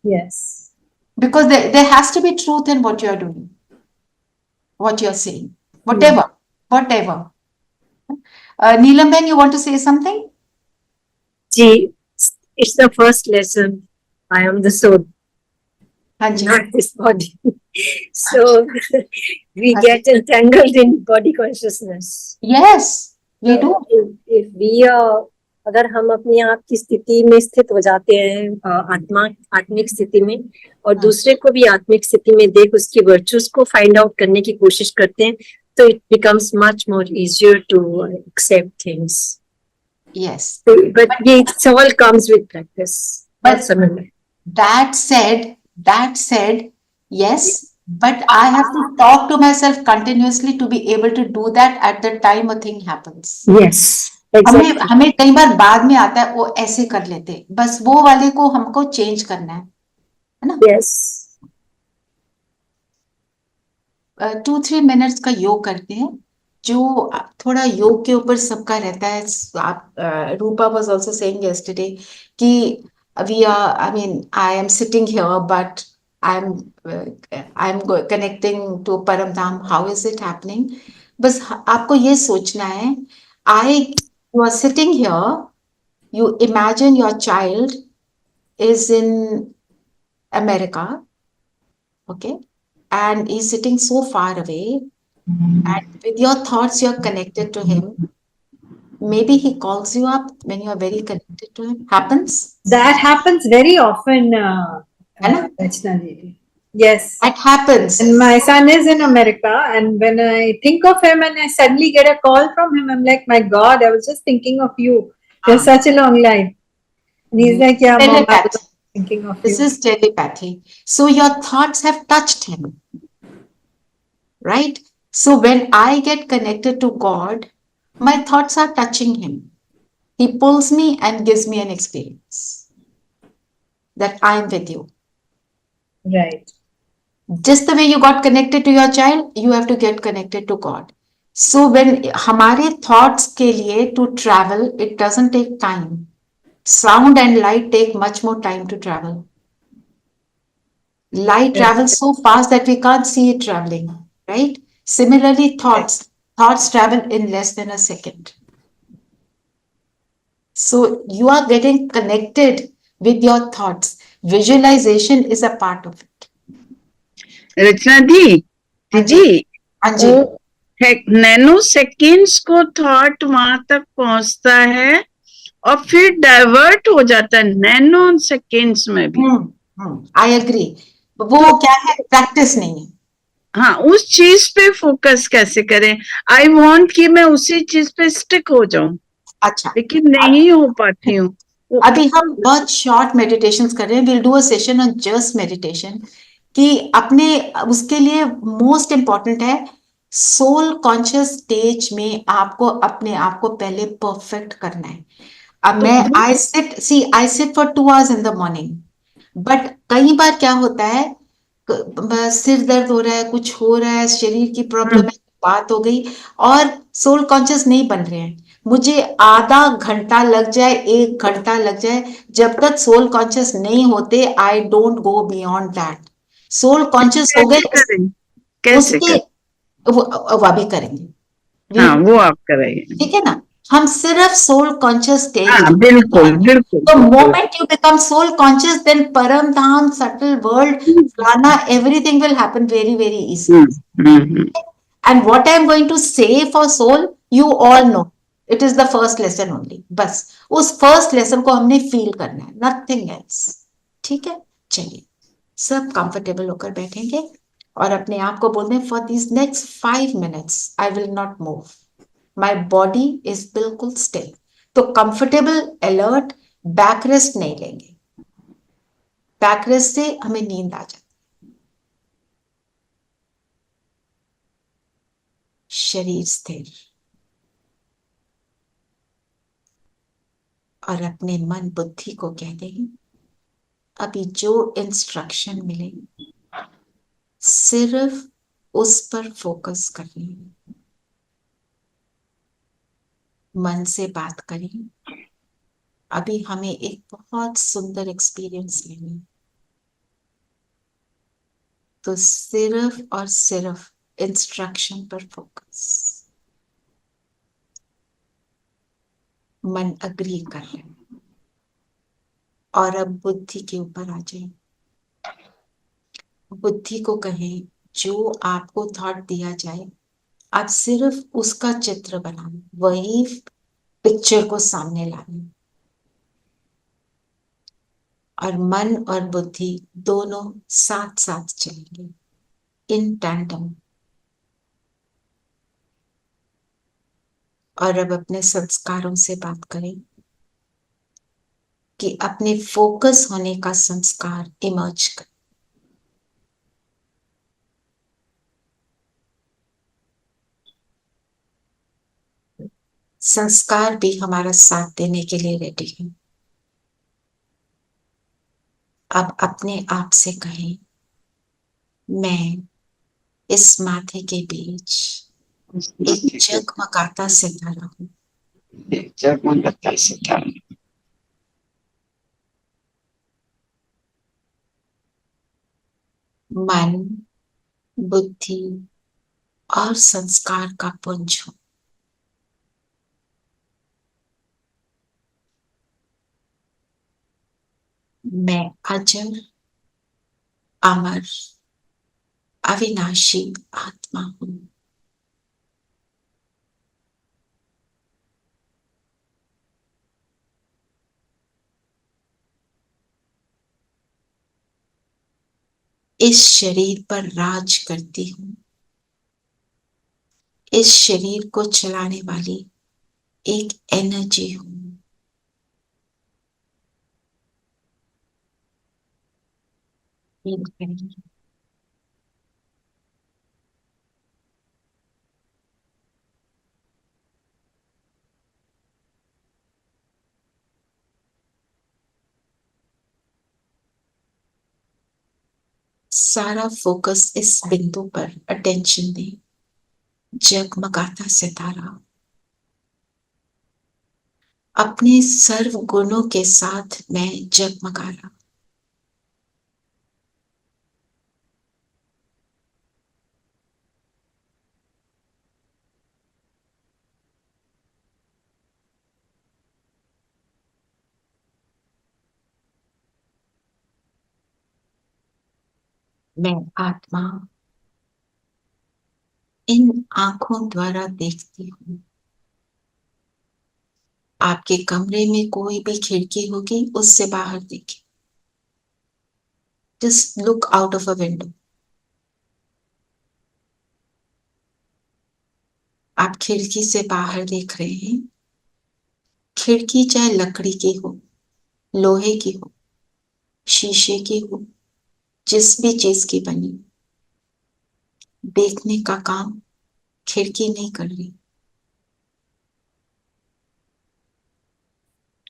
Yes. Because there has to be truth in what you're doing, what you're saying, whatever. Neelam, you want to say something? Gee, it's the first lesson. I am the soul, not this body. So we get entangled in body consciousness. Yes, we do. If we are अगर हम अपने आप की स्थिति में स्थित हो जाते हैं, आत्मिक स्थिति में, और दूसरे को भी आत्मिक स्थिति में देख उसकी वर्चुअस को फाइंड आउट करने की कोशिश करते हैं, तो it becomes much more easier to accept things. Yes. But it all comes with practice. But that said, yes, but I have to talk to myself continuously to be able to do that at the time a thing happens. Yes, exactly. हमें कई बार बाद में आता है, वो ऐसे कर लेते, बस वो वाले को हमको चेंज करना है ना? Yes. 2-3 मिनट्स का योग करते हैं, जो थोड़ा योग के ऊपर सबका रहता है. आप रूपा वाज आल्सो सेइंग यस्टरडे कि I mean I am sitting here but I'm connecting to परम धाम. How is it happening? बस आपको ये सोचना है, you are sitting here, you imagine your child is in America, okay, and he's sitting so far away, and with your thoughts you're connected to him. Maybe he calls you up when you are very connected to him. Happens? That happens very often, Rachna Devi. Yes. That happens. And my son is in America, and when I think of him and I suddenly get a call from him, I'm like, my God, I was just thinking of you. You have such a long life. And he's like, yeah, Mom, I was thinking of This you. is telepathy. So your thoughts have touched him, right? So when I get connected to God, my thoughts are touching him. He pulls me and gives me an experience that I am with you. Right. Just the way you got connected to your child, you have to get connected to God. So when हमारे thoughts के लिए to travel, it doesn't take time. Sound and light take much more time to travel. Light travels so fast that we can't see it traveling, right? Similarly, thoughts travel in less than a second. So you are getting connected with your thoughts. Visualization is a part of it. रचना जी, हाँ जी, nano seconds को thought वहां तक पहुंचता है और फिर divert हो जाता है नैनो सेकेंड्स में भी. I agree. वो क्या है, प्रैक्टिस नहीं है. हाँ, उस चीज पे फोकस कैसे करें? आई वांट कि मैं उसी चीज पे स्टिक हो जाऊं. अच्छा, लेकिन नहीं हो पाती हूँ. अभी हम बहुत शॉर्ट मेडिटेशन कर रहे हैं. Will do a session on just meditation, कि अपने उसके लिए मोस्ट इंपॉर्टेंट है सोल कॉन्शियस स्टेज में आपको अपने आप को पहले परफेक्ट करना है. अब मैं I sit for 2 hours in the morning, but कई बार क्या होता है, सिर दर्द हो रहा है, कुछ हो रहा है, शरीर की प्रॉब्लम है, बात हो गई और सोल कॉन्शियस नहीं बन रहे हैं. मुझे आधा घंटा लग जाए, 1 घंटा लग जाए, जब तक सोल कॉन्शियस नहीं होते I don't go beyond that. Soul conscious हो गए, कैसे वो अभी करेंगे. हाँ, वो आप करेंगे, ठीक है ना? हम सिर्फ सोल कॉन्शियस स्टेज. हाँ, बिल्कुल. The moment you become soul conscious, then param dham, subtle world, prana, everything will happen very, very easily. And what I am going to say for soul, you all know. It is the first lesson only. बस उस first lesson को हमने feel करना है, nothing else. ठीक है? चलिए, सब comfortable होकर बैठेंगे और अपने आप को बोलते हैं, for these next 5 minutes, I will not move. My body is बिल्कुल still. तो कंफर्टेबल, अलर्ट, बैक रेस्ट नहीं लेंगे. बैक रेस्ट से हमें नींद आ जाती. शरीर स्थिर और अपने मन बुद्धि को कह देंगे, अभी जो इंस्ट्रक्शन मिले सिर्फ उस पर फोकस करनी है. मन से बात करें, अभी हमें एक बहुत सुंदर एक्सपीरियंस लेनी, तो सिर्फ और सिर्फ इंस्ट्रक्शन पर फोकस. मन अग्री कर रहे हैं और अब बुद्धि के ऊपर आ जाए. बुद्धि को कहें, जो आपको थॉट दिया जाए आप सिर्फ उसका चित्र बनाओ. वही पिक्चर को सामने लानी, और मन और बुद्धि दोनों साथ साथ चलेंगे, इन टैंडम। और अब अपने संस्कारों से बात करें कि अपने फोकस होने का संस्कार इमर्ज कर। संस्कार भी हमारा साथ देने के लिए रेडी है। अब अपने आप से कहें, मैं इस माथे के बीच एक जगमगाता सितारा हूं। जगमगाता सितारा। मन, बुद्धि और संस्कार का पुंज हूं। मैं अजर, अमर, अविनाशी आत्मा हूं। इस शरीर पर राज करती हूं। इस शरीर को चलाने वाली एक एनर्जी हूं। फील करिए। सारा फोकस इस बिंदु पर अटेंशन दें। जगमगाता सितारा अपने सर्व गुणों के साथ मैं जगमगा रहा। मैं आत्मा इन आंखों द्वारा देखती हूं। आपके कमरे में कोई भी खिड़की होगी, उससे बाहर देखिए। Just look out of a window. आप खिड़की से बाहर देख रहे हैं। खिड़की चाहे लकड़ी की हो, लोहे की हो, शीशे की हो, जिस भी चीज की बनी, देखने का काम खिड़की नहीं कर रही।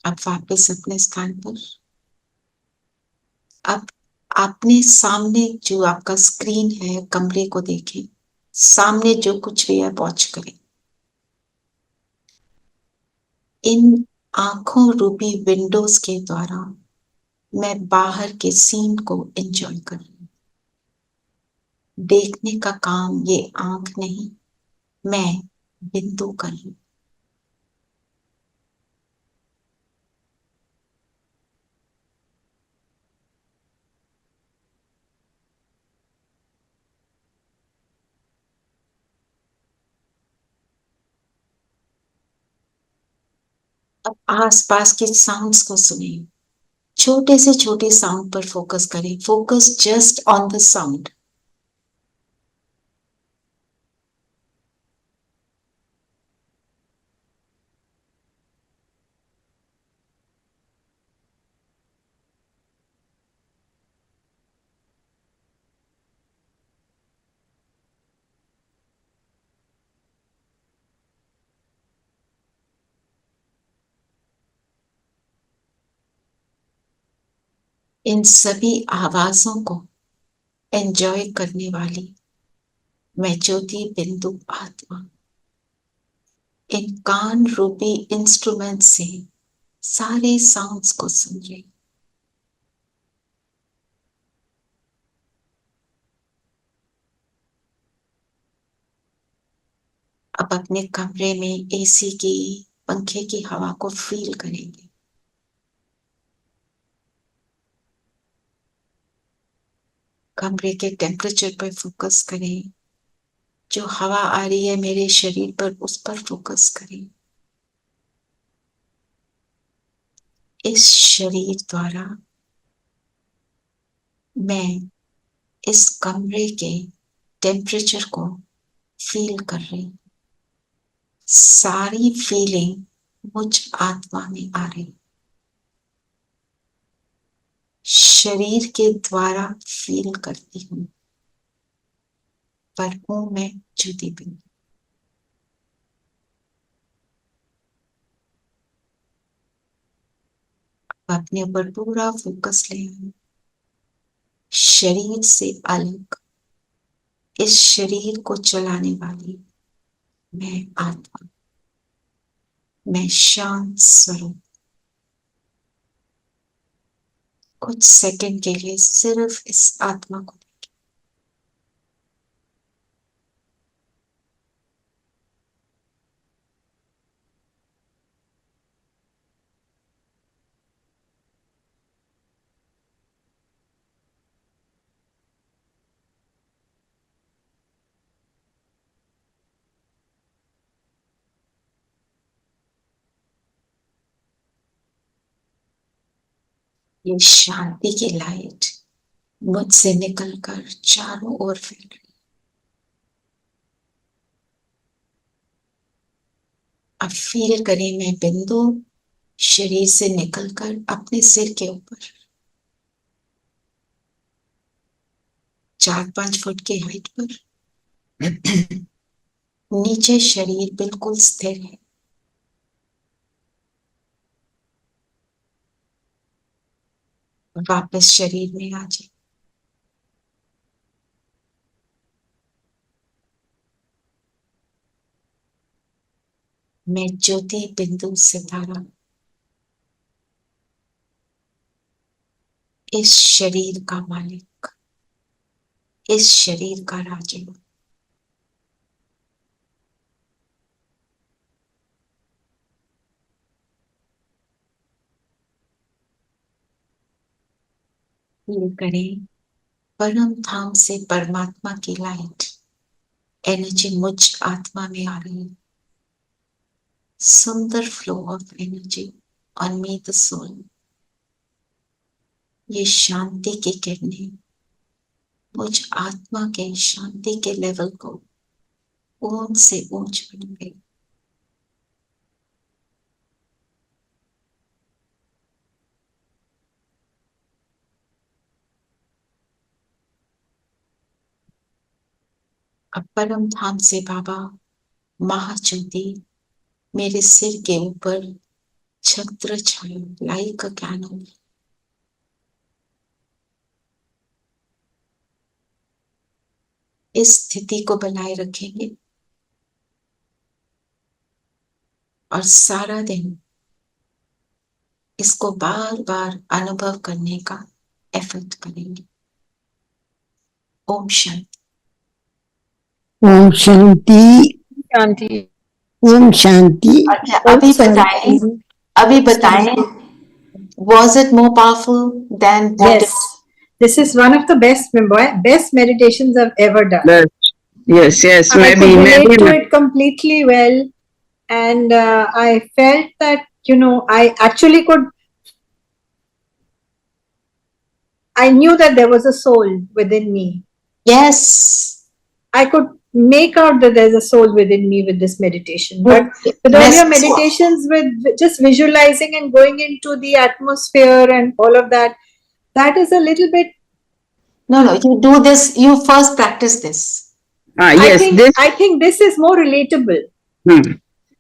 अब वापस अपने स्थान पर। अब अपने सामने जो आपका स्क्रीन है, कमरे को देखें। सामने जो कुछ भी है वॉच करें। इन आंखों रूपी विंडोज के द्वारा मैं बाहर के सीन को एंजॉय कर रही हूं। देखने का काम ये आंख नहीं, मैं बिंदु कर रही हूं। अब आसपास के साउंड्स को सुनिए। छोटे से छोटे साउंड पर फोकस करें। Focus just on the sound. इन सभी आवाजों को एंजॉय करने वाली मैं ज्योति बिंदु आत्मा इन कान रूपी इंस्ट्रूमेंट से सारे साउंड्स को सुन रही। अब अपने कमरे में एसी की, पंखे की हवा को फील करेंगे। कमरे के टेम्परेचर पर फोकस करें। जो हवा आ रही है मेरे शरीर पर, उस पर फोकस करें। इस शरीर द्वारा मैं इस कमरे के टेम्परेचर को फील कर रही हूं। सारी फीलिंग मुझ आत्मा में आ रही, शरीर के द्वारा फील करती हूं, पर हूं मैं ज्योति बिंदु। अपने ऊपर पूरा फोकस ले आए, शरीर से अलग इस शरीर को चलाने वाली मैं आत्मा, मैं शांत स्वरूप। कुछ सेकंड के लिए सिर्फ इस आत्मा को ये शांति की लाइट मुझसे निकलकर चारों ओर फैल रही। अब फील करें मैं बिंदु शरीर से निकलकर अपने सिर के ऊपर 4-5 फुट की हाइट पर नीचे शरीर बिल्कुल स्थिर है। वापस शरीर में आ जाए। मैं ज्योति बिंदु सितारा इस शरीर का मालिक, इस शरीर का राजा। फील करें परम धाम से परमात्मा की लाइट एनर्जी मुझ आत्मा में आ रही है। सुंदर flow of energy on me the soul. ये शांति की किरणें मुझ आत्मा के शांति के लेवल को ऊंच से ऊंच बन गई। अब परम धाम से बाबा महाज्योति मेरे सिर के ऊपर छत्र छाया लाइक अ कैनल। इस स्थिति को बनाए रखेंगे और सारा दिन इसको बार बार अनुभव करने का एफर्ट करेंगे। ओम शांति। ओम शांति। शांति। ओम शांति। अच्छा, अभी बताएं was it more powerful than what? Yes, this is one of the best meditations I've ever done. Yes, I could relate to it completely well, and I felt that, you know, I knew that there was a soul within me. Yes, I could make out that there's a soul within me with this meditation. But with all your meditations, with just visualizing and going into the atmosphere and all of that, that is a little bit. No, you do this, you first practice this. Yes, I think this is more relatable.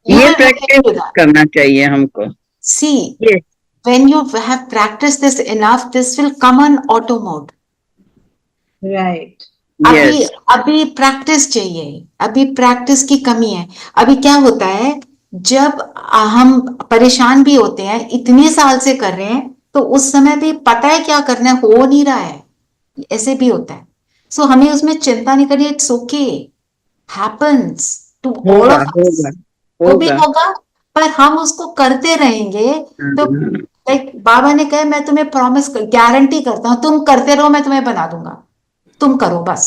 ये practice करना चाहिए हमको. See, yes. When you have practiced this enough, this will come on auto mode. Right. Yes. अभी practice चाहिए, अभी practice की कमी है। अभी क्या होता है, जब हम परेशान भी होते हैं, इतने साल से कर रहे हैं, तो उस समय भी पता है क्या करना है, हो नहीं रहा है, ऐसे भी होता है। सो हमें उसमें चिंता नहीं करिए, it's okay, happens to all of us, वो भी होगा, पर हम उसको करते रहेंगे। तो लाइक बाबा ने कहा, मैं तुम्हें प्रॉमिस गारंटी करता हूं, तुम करते रहो, मैं तुम्हें बना दूंगा, तुम करो बस,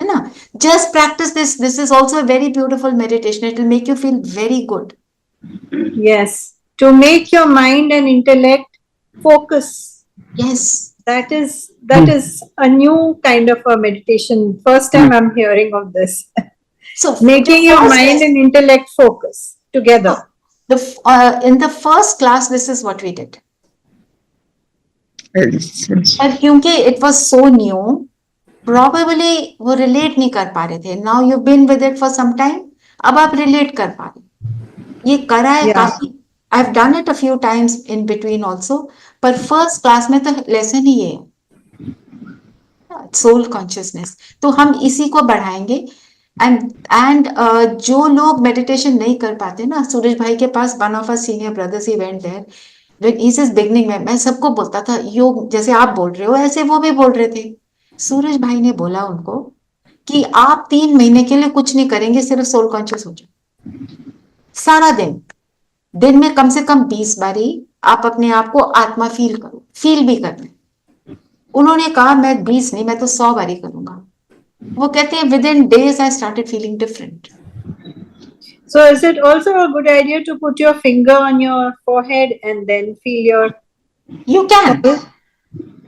है ना। Just practice this is also very beautiful meditation, it will make you feel very good. Yes, to make your mind and intellect focus. Yes. That is a new kind of a meditation. First time I'm hearing of this. So Making your mind and intellect focus together. in the first class, this is what we did. और क्योंकि it was so new, probably वो relate नहीं कर पा रहे थे. Now you've been with it for some time, अब आप relate कर पा रहे. ये करा है काफी. I've done it a few times in between also, पर first class में तो lesson ही है. Soul consciousness. तो हम इसी को बढ़ाएंगे. And जो लोग meditation नहीं कर पाते ना, सूरज भाई के पास one of our senior brothers, he went there. When he says beginning में मैं सबको बोलता था योग जैसे आप बोल रहे हो ऐसे वो भी बोल रहे थे. सूरज भाई ने बोला उनको कि आप 3 महीने के लिए कुछ नहीं करेंगे, सिर्फ सोल कॉन्शियस हो जाओ. सारा दिन में कम से कम 20 बारी आप अपने आप को आत्मा फील करो. फील भी करना है. उन्होंने कहा मैं 20 नहीं, मैं तो 100 बारी करूंगा. वो कहते हैं within days I started feeling different. So is it also a good idea to put your finger on your forehead and then feel your... You can.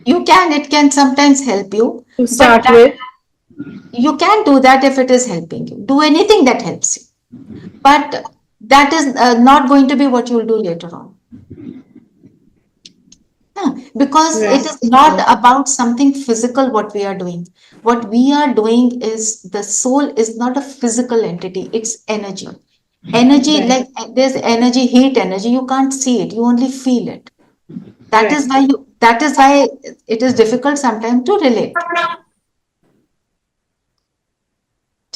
It can sometimes help you. To start with. You can do that if it is helping you. Do anything that helps you. But that is not going to be what you will do later on. Because it is not about something physical what we are doing. What we are doing is, the soul is not a physical entity, it's energy. Energy, like there's energy, heat energy, you can't see it, you only feel it. That is why it is difficult sometimes to relate.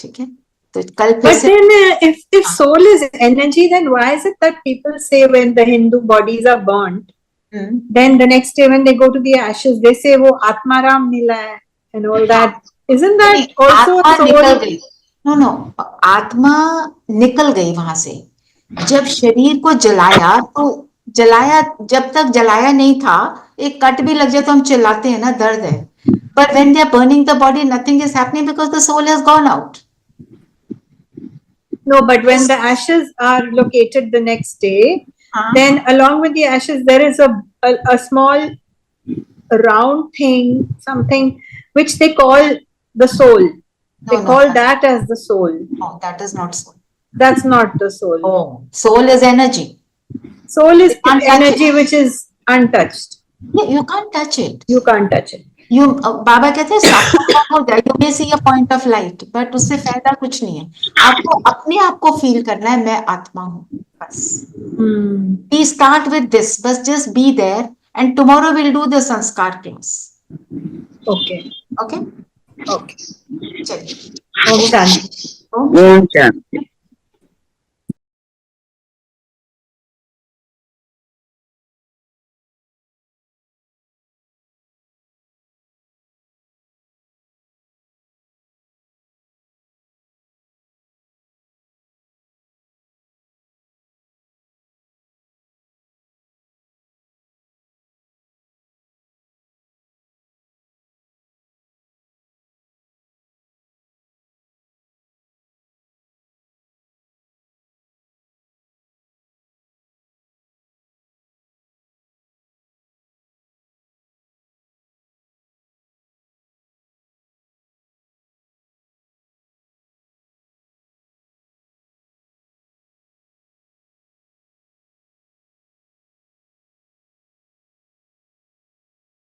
Okay? But then if soul is energy, then why is it that people say when the Hindu bodies are burnt, then the next day when they go to the ashes, they say wo Atmaram mila hai and all that. Isn't that also a soul? No. आत्मा निकल गई वहां से. जब शरीर को जलाया तो जब तक जलाया नहीं था, एक कट भी लग जाए तो हम चिल्लाते हैं ना, दर्द है. But when they are burning the body, nothing is happening because the soul has gone out. No, but when the ashes are located the next day, then along with the ashes there is a small round thing, something which they call the soul. They call that as the soul. No, that is not soul. That's not the soul. Oh, soul is energy. Soul is energy which is untouched. Yeah, you can't touch it. You can't touch it. बाबा कहते हैं you may see a point of light, but उससे फायदा कुछ नहीं है. आपको अपने आप को फील करना है, मैं आत्मा हूँ, बस. We start with this, बस just be there, and tomorrow we'll do the संस्कार class. Okay. चलिए. Om Shanti. Om Shanti.